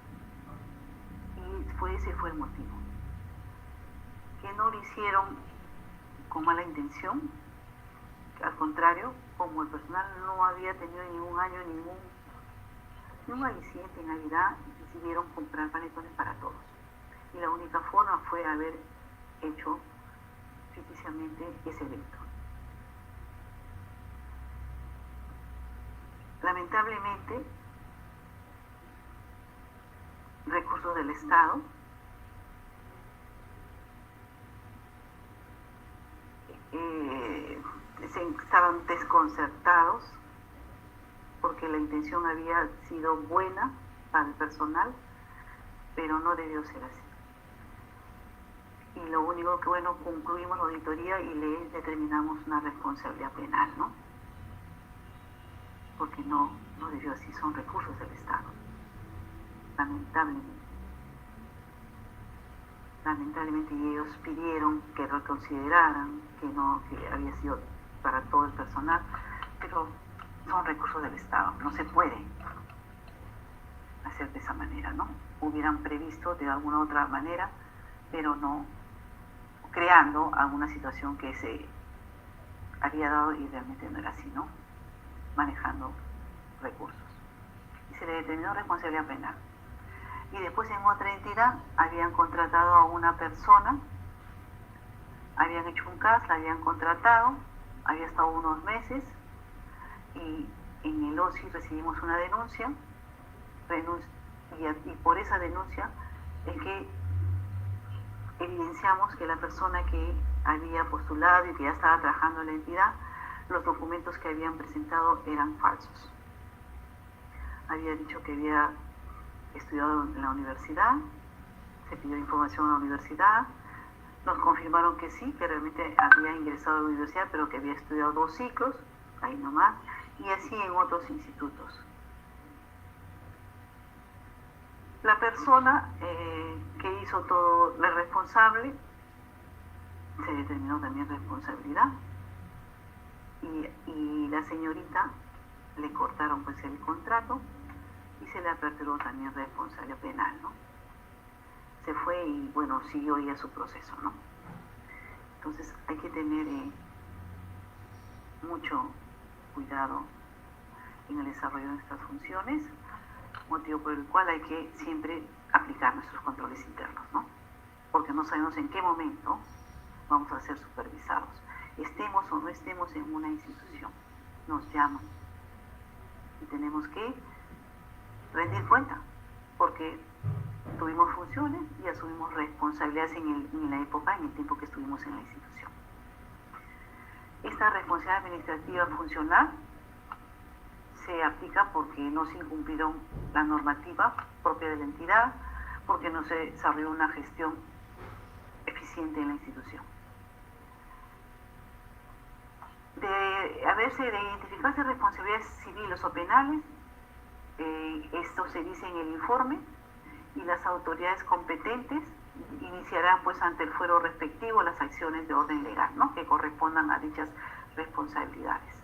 Y ese fue el motivo. Que no lo hicieron con mala intención, al contrario, como el personal no había tenido ningún año ningún aliciente en Navidad, decidieron comprar panetones para todos. Y la única forma fue haber hecho ficticiamente ese evento. Lamentablemente, recursos del Estado estaban desconcertados porque la intención había sido buena para el personal, pero no debió ser así. Y lo único que, bueno, concluimos la auditoría y le determinamos una responsabilidad penal, ¿no? Porque no debió así, son recursos del Estado. Lamentablemente y ellos pidieron que reconsideraran que había sido para todo el personal, pero son recursos del Estado, no se puede hacer de esa manera, ¿no? Hubieran previsto de alguna otra manera, pero no creando alguna situación que se había dado y realmente no era así, ¿no? Manejando recursos. Y se le determinó responsabilidad penal. Y después en otra entidad habían contratado a una persona, habían hecho un CAS, la habían contratado, había estado unos meses y en el OSI recibimos una denuncia y por esa denuncia es que evidenciamos que la persona que había postulado y que ya estaba trabajando en la entidad, los documentos que habían presentado eran falsos. Había dicho que había estudiado en la universidad, se pidió información a la universidad, nos confirmaron que sí, que realmente había ingresado a la universidad, pero que había estudiado 2 ciclos, ahí nomás, y así en otros institutos. La persona que hizo todo, la responsable, se determinó también responsabilidad, y la señorita le cortaron pues el contrato y se le aperturó también responsabilidad penal, ¿no? Se fue y bueno, siguió ya su proceso, ¿no? Entonces hay que tener mucho cuidado en el desarrollo de estas funciones, motivo por el cual hay que siempre aplicar nuestros controles internos, ¿no? Porque no sabemos en qué momento vamos a ser supervisados. Estemos o no estemos en una institución, nos llaman y tenemos que rendir cuenta, porque tuvimos funciones y asumimos responsabilidades en la época, en el tiempo que estuvimos en la institución. Esta responsabilidad administrativa funcional se aplica porque no se incumplieron la normativa propia de la entidad, porque no se desarrolló una gestión eficiente en la institución. De identificarse responsabilidades civiles o penales, esto se dice en el informe, y las autoridades competentes iniciarán pues ante el fuero respectivo las acciones de orden legal, ¿no?, que correspondan a dichas responsabilidades.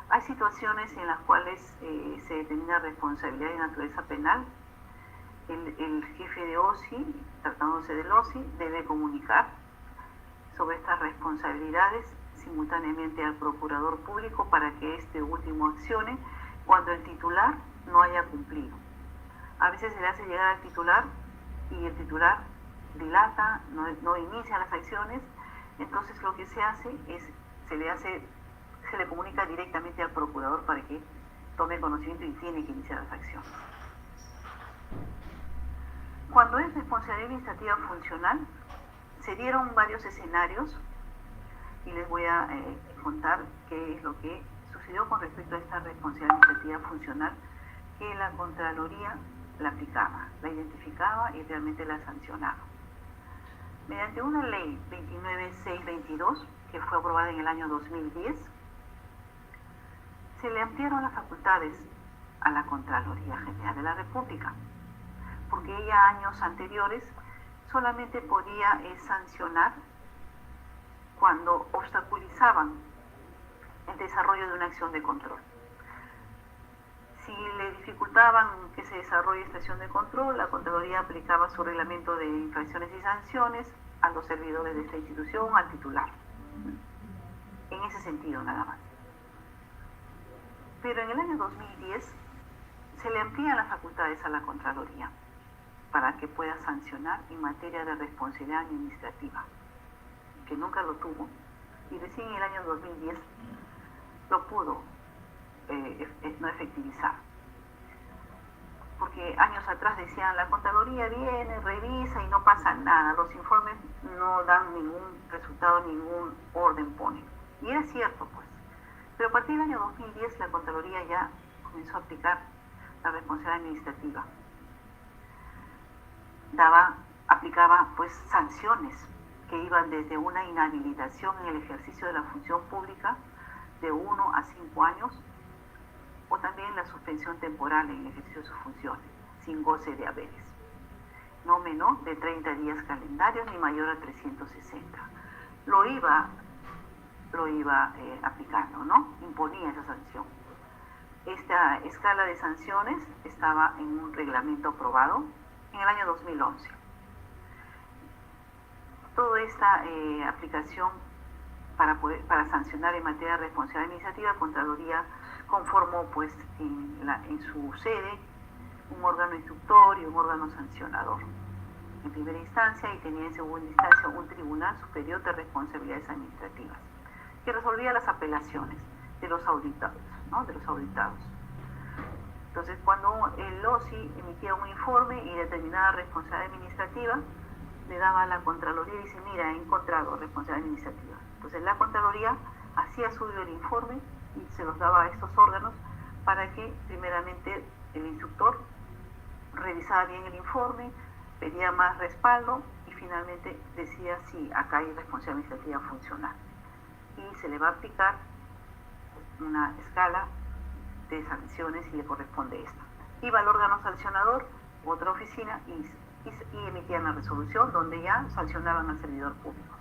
Hay situaciones en las cuales se determina responsabilidad de naturaleza penal. El jefe de OSI, tratándose del OSI, debe comunicar sobre estas responsabilidades simultáneamente al procurador público para que este último accione cuando el titular no haya cumplido. A veces se le hace llegar al titular y el titular dilata, no inicia las acciones. Entonces lo que se hace es, se le comunica directamente al procurador para que tome conocimiento y tiene que iniciar las acciones. Cuando es responsabilidad administrativa funcional, se dieron varios escenarios y les voy a contar qué es lo que sucedió con respecto a esta responsabilidad administrativa funcional, que la Contraloría la aplicaba, la identificaba y realmente la sancionaba. Mediante una ley 29622, que fue aprobada en el año 2010, se le ampliaron las facultades a la Contraloría General de la República, porque ella años anteriores solamente podía sancionar cuando obstaculizaban el desarrollo de una acción de control. Si le dificultaban que se desarrolle esta acción de control, la Contraloría aplicaba su reglamento de infracciones y sanciones a los servidores de esta institución, al titular. En ese sentido nada más. Pero en el año 2010 se le amplían las facultades a la Contraloría para que pueda sancionar en materia de responsabilidad administrativa, que nunca lo tuvo, y recién en el año 2010 lo pudo no efectivizar. Porque años atrás decían, la Contraloría viene, revisa y no pasa nada, los informes no dan ningún resultado, ningún orden ponen. Y era cierto, pues. Pero a partir del año 2010 la Contraloría ya comenzó a aplicar la responsabilidad administrativa. Aplicaba pues sanciones que iban desde una inhabilitación en el ejercicio de la función pública de 1 a 5 años, o también la suspensión temporal en el ejercicio de sus funciones, sin goce de haberes, no menor de 30 días calendarios ni mayor a 360. Lo iba aplicando, ¿no? Imponía esa sanción. Esta escala de sanciones estaba en un reglamento aprobado en el año 2011. Toda esta aplicación para sancionar en materia de responsabilidad administrativa, Contraloría conformó pues en su sede un órgano instructor y un órgano sancionador en primera instancia, y tenía en segunda instancia un Tribunal Superior de Responsabilidades Administrativas que resolvía las apelaciones de los auditados, ¿no?, de los auditados. Entonces, cuando el OSI emitía un informe y determinada responsabilidad administrativa, le daba a la Contraloría y dice, mira, he encontrado responsabilidad administrativa. Entonces la Contraloría hacía suyo el informe y se los daba a estos órganos para que primeramente el instructor revisaba bien el informe, pedía más respaldo y finalmente decía si acá hay responsabilidad administrativa funcional. Y se le va a aplicar una escala de sanciones y le corresponde esta. Iba al órgano sancionador, otra oficina, y emitían la resolución donde ya sancionaban al servidor público.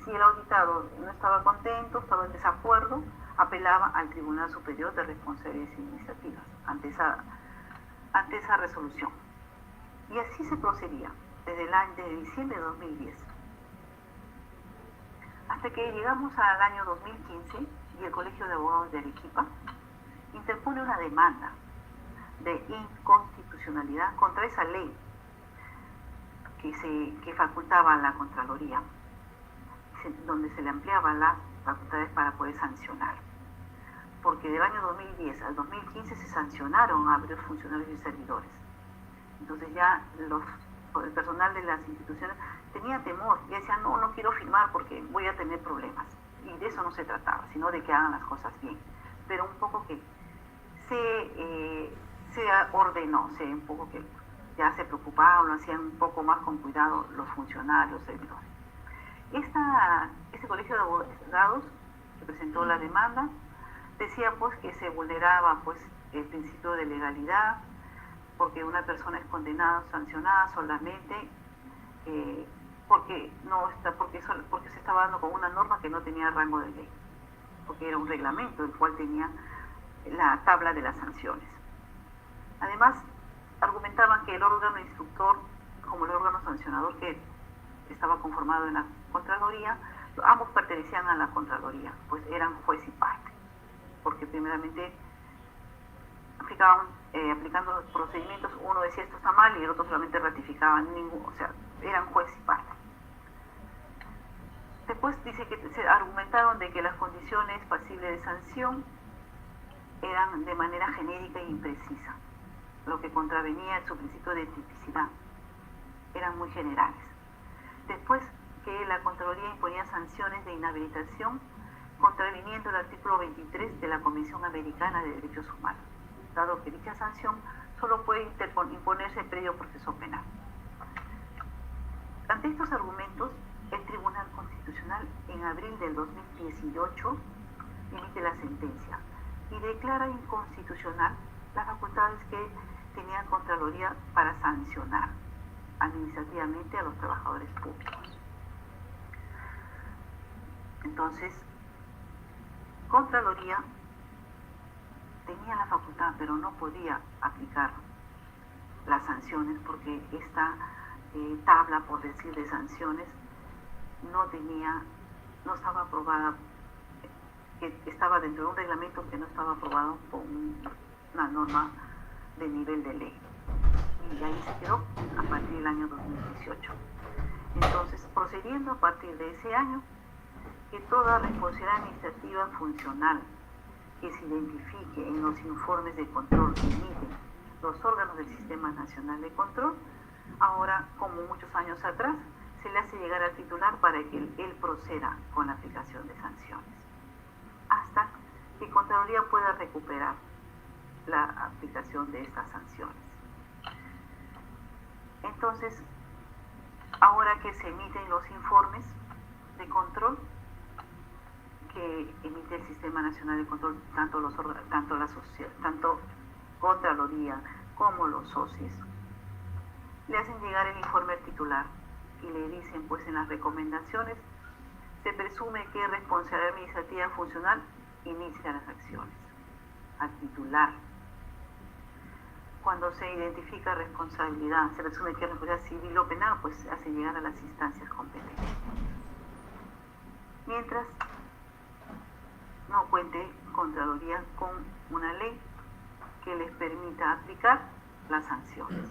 Si el auditado no estaba contento, estaba en desacuerdo, apelaba al Tribunal Superior de Responsabilidades Administrativas ante esa resolución. Y así se procedía desde diciembre de 2010. Hasta que llegamos al año 2015 y el Colegio de Abogados de Arequipa interpone una demanda de inconstitucionalidad contra esa ley que facultaba a la Contraloría, donde se le ampliaba las facultades para poder sancionar. Porque del año 2010 al 2015 se sancionaron a varios funcionarios y servidores. Entonces ya el personal de las instituciones tenía temor y decían, no quiero firmar porque voy a tener problemas. Y de eso no se trataba, sino de que hagan las cosas bien. Pero un poco que se ordenó, un poco que ya se preocupaban, lo hacían un poco más con cuidado los funcionarios, servidores. Este colegio de abogados que presentó la demanda decía pues que se vulneraba pues el principio de legalidad, porque una persona es condenada o sancionada solamente porque se estaba dando con una norma que no tenía rango de ley, porque era un reglamento el cual tenía la tabla de las sanciones. Además, argumentaban que el órgano instructor, como el órgano sancionador que estaba conformado en la Contraloría, ambos pertenecían a la Contraloría, pues eran juez y parte, porque primeramente aplicando los procedimientos, uno decía esto está mal y el otro solamente ratificaba, o sea, eran juez y parte. Después dice que se argumentaron de que las condiciones pasibles de sanción eran de manera genérica e imprecisa, lo que contravenía su principio de tipicidad, eran muy generales. Después que la Contraloría imponía sanciones de inhabilitación contraviniendo el artículo 23 de la Convención Americana de Derechos Humanos, dado que dicha sanción solo puede imponerse previo proceso penal. Ante estos argumentos, el Tribunal Constitucional en abril del 2018 emite la sentencia y declara inconstitucional las facultades que tenía Contraloría para sancionar administrativamente a los trabajadores públicos. Entonces, Contraloría tenía la facultad, pero no podía aplicar las sanciones porque esta tabla, por decir, de sanciones no estaba aprobada, que estaba dentro de un reglamento que no estaba aprobado por una norma de nivel de ley. Y ahí se quedó a partir del año 2018. Entonces, procediendo a partir de ese año, que toda responsabilidad administrativa funcional que se identifique en los informes de control que emiten los órganos del Sistema Nacional de Control, ahora, como muchos años atrás, se le hace llegar al titular para que él proceda con la aplicación de sanciones, hasta que Contraloría pueda recuperar la aplicación de estas sanciones. Entonces, ahora que se emiten los informes de control que emite el Sistema Nacional de Control, tanto Contraloría como los socios, le hacen llegar el informe al titular y le dicen, pues en las recomendaciones, se presume que responsabilidad administrativa funcional inicia las acciones. Al titular. Cuando se identifica responsabilidad, se presume que es responsabilidad civil o penal, pues se hace llegar a las instancias competentes. Mientras no cuente Contraloría con una ley que les permita aplicar las sanciones.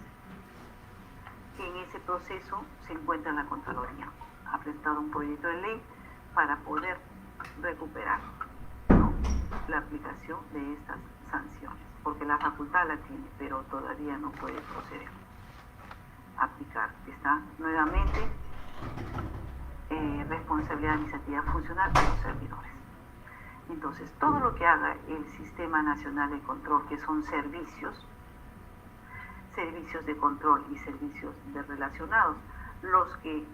Que en ese proceso se encuentra la Contraloría. Ha presentado un proyecto de ley para poder recuperar, ¿no?, la aplicación de estas sanciones, porque la facultad la tiene, pero todavía no puede proceder a aplicar. Está nuevamente responsabilidad administrativa funcional de los servidores. Entonces, todo lo que haga el Sistema Nacional de Control, que son servicios de control y servicios de relacionados, los que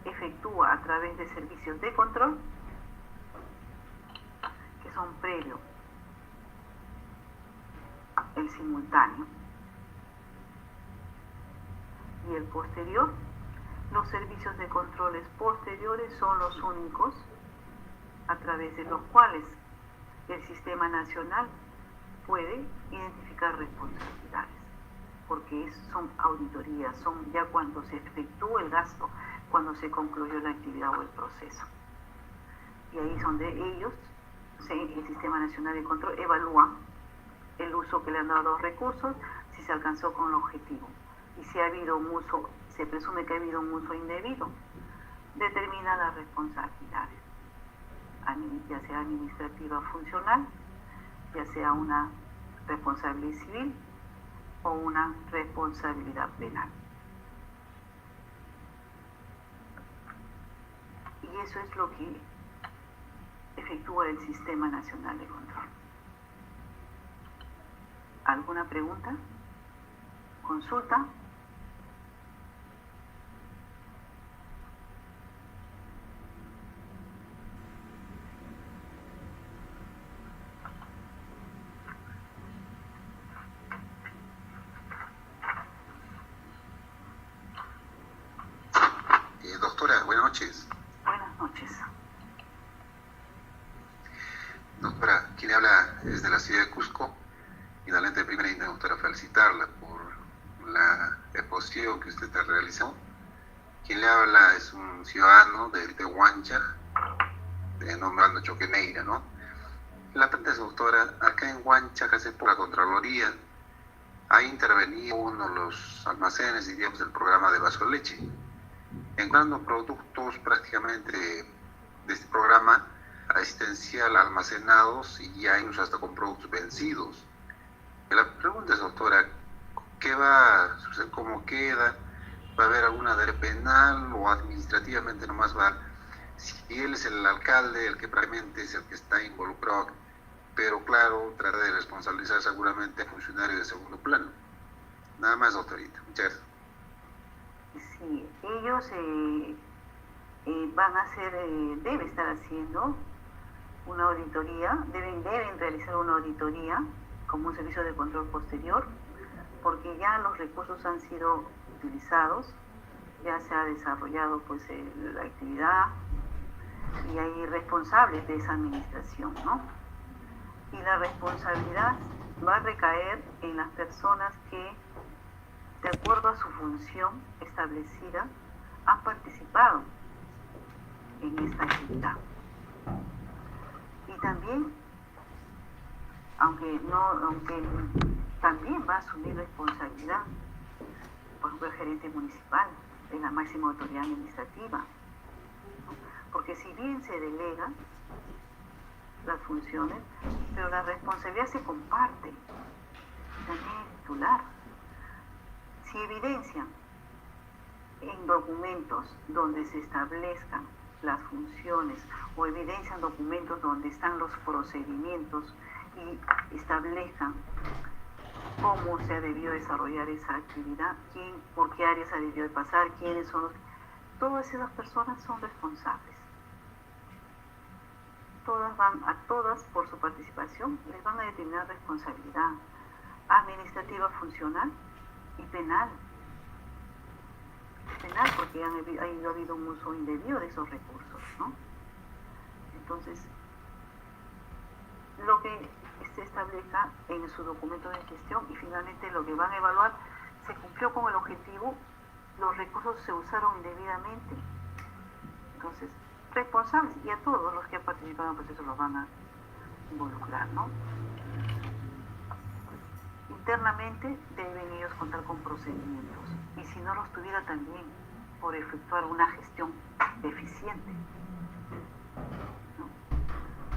efectúa a través de servicios de control, que son previo, el simultáneo y el posterior. Los servicios de controles posteriores son los únicos a través de los cuales el Sistema Nacional puede identificar responsabilidades, porque son auditorías, son ya cuando se efectúa el gasto, cuando se concluyó la actividad o el proceso. Y ahí es donde ellos, el Sistema Nacional de Control, evalúa el uso que le han dado a los recursos, si se alcanzó con el objetivo. Y si ha habido un uso, se presume que ha habido un uso indebido, determina las responsabilidades, ya sea administrativa o funcional, ya sea una responsabilidad civil o una responsabilidad penal. Y eso es lo que efectúa el Sistema Nacional de Control. ¿Alguna pregunta? ¿Consulta? Doctora, buenas noches. Buenas noches. Doctora, quien habla es de la ciudad de Cusco. Finalmente, primero me gustaría felicitarla por la exposición que usted ha realizado. Quien le habla es un ciudadano de Huancha, de nombrando Choqueneira, ¿no? La pregunta es, doctora, acá en Huancha, hace por la Contraloría, ha intervenido uno de los almacenes, diríamos, del programa de vaso de leche, encontrando productos prácticamente de este programa asistencial almacenados y ya incluso hasta con productos vencidos. La pregunta es, doctora, ¿qué va a suceder? ¿Cómo queda? ¿Va a haber alguna denuncia penal o administrativamente nomás va? Si él es el alcalde, el que probablemente es el que está involucrado, pero claro, trata de responsabilizar seguramente a funcionarios de segundo plano. Nada más, doctorita. Muchas gracias. Sí, ellos van a hacer, deben estar haciendo una auditoría, deben realizar una auditoría como un servicio de control posterior, porque ya los recursos han sido utilizados, ya se ha desarrollado pues la actividad y hay responsables de esa administración, ¿no? Y la responsabilidad va a recaer en las personas que, de acuerdo a su función establecida, han participado en esta actividad. Y también, aunque también va a asumir responsabilidad, por ejemplo, el gerente municipal, de la máxima autoridad administrativa, ¿no? Porque si bien se delegan las funciones, pero la responsabilidad se comparte, también el titular. Si evidencian en documentos donde se establezcan las funciones o evidencian documentos donde están los procedimientos y establezcan cómo se ha debido desarrollar esa actividad, por qué áreas ha debido de pasar, quiénes son los... Todas esas personas son responsables. Todas por su participación les van a determinar responsabilidad administrativa, funcional y penal. Penal porque ha habido un uso indebido de esos recursos, ¿no? Entonces, lo que se establezca en su documento de gestión y finalmente lo que van a evaluar, se cumplió con el objetivo, los recursos se usaron indebidamente. Entonces, responsables, y a todos los que han participado en el proceso los van a involucrar, ¿no? Internamente deben ellos contar con procedimientos, y si no los tuviera también por efectuar una gestión eficiente, ¿no?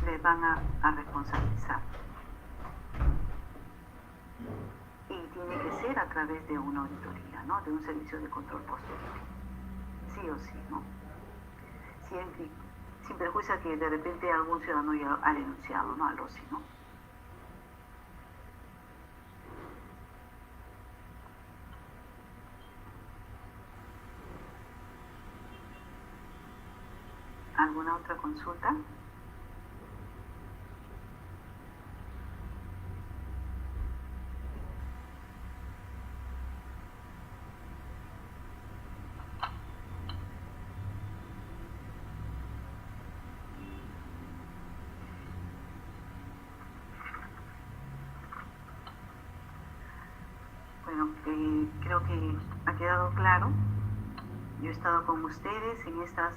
Les van a responsabilizar. Y tiene que ser a través de una auditoría, ¿no? De un servicio de control posterior. Sí o sí, ¿no? Sin perjuicio a que de repente algún ciudadano ya ha denunciado, ¿no? Algo así, ¿no? ¿Alguna otra consulta? Bueno, creo que ha quedado claro. Yo he estado con ustedes en estas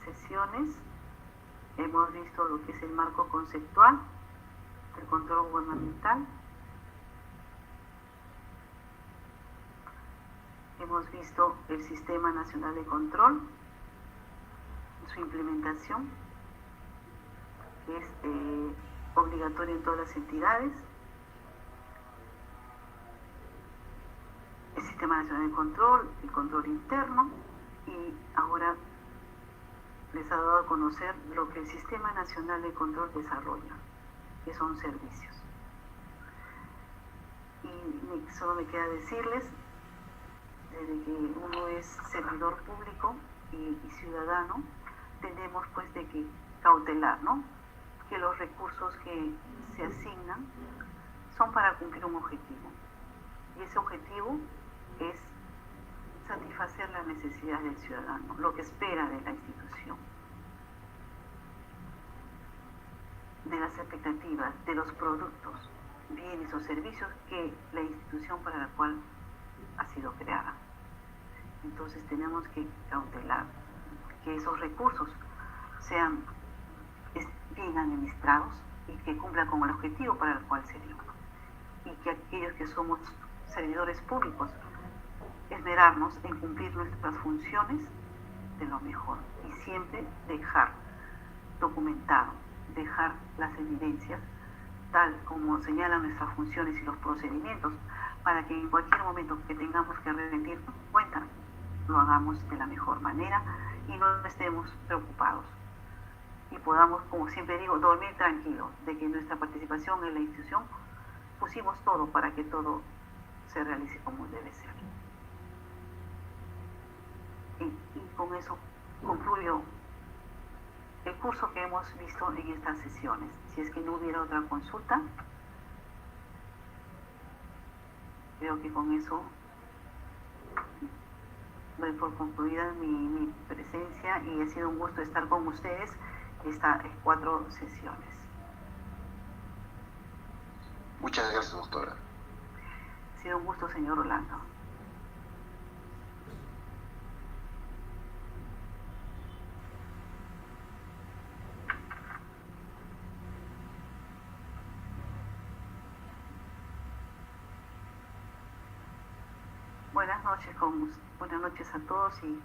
sesiones. Hemos visto lo que es el marco conceptual el control gubernamental. Hemos visto el Sistema Nacional de Control, su implementación, que es obligatoria en todas las entidades. El Sistema Nacional de Control, el control interno, y ahora les ha dado a conocer lo que el Sistema Nacional de Control desarrolla, que son servicios. Y solo me queda decirles, desde que uno es servidor público y ciudadano, tenemos pues de que cautelar, ¿no? Que los recursos que se asignan son para cumplir un objetivo. Y ese objetivo es satisfacer las necesidades del ciudadano, lo que espera de la institución, de las expectativas, de los productos, bienes o servicios que la institución para la cual ha sido creada. Entonces tenemos que cautelar que esos recursos sean bien administrados y que cumplan con el objetivo para el cual se dio. Y que aquellos que somos servidores públicos, esmerarnos en cumplir nuestras funciones de lo mejor y siempre dejar documentado, dejar las evidencias tal como señalan nuestras funciones y los procedimientos, para que en cualquier momento que tengamos que rendir cuentas lo hagamos de la mejor manera y no estemos preocupados y podamos, como siempre digo, dormir tranquilos de que nuestra participación en la institución pusimos todo para que todo se realice como debe ser. Y con eso concluyo el curso que hemos visto en estas sesiones. Si es que no hubiera otra consulta, creo que con eso doy por concluida mi presencia y ha sido un gusto estar con ustedes estas 4 sesiones. Muchas gracias, doctora. Ha sido un gusto, señor Orlando. Buenas noches a todos y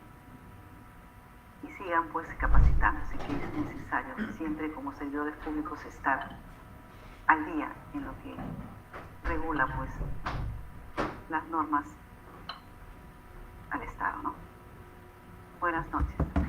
sigan pues capacitándose, que es necesario siempre como servidores públicos estar al día en lo que regula pues las normas al Estado, ¿no? Buenas noches.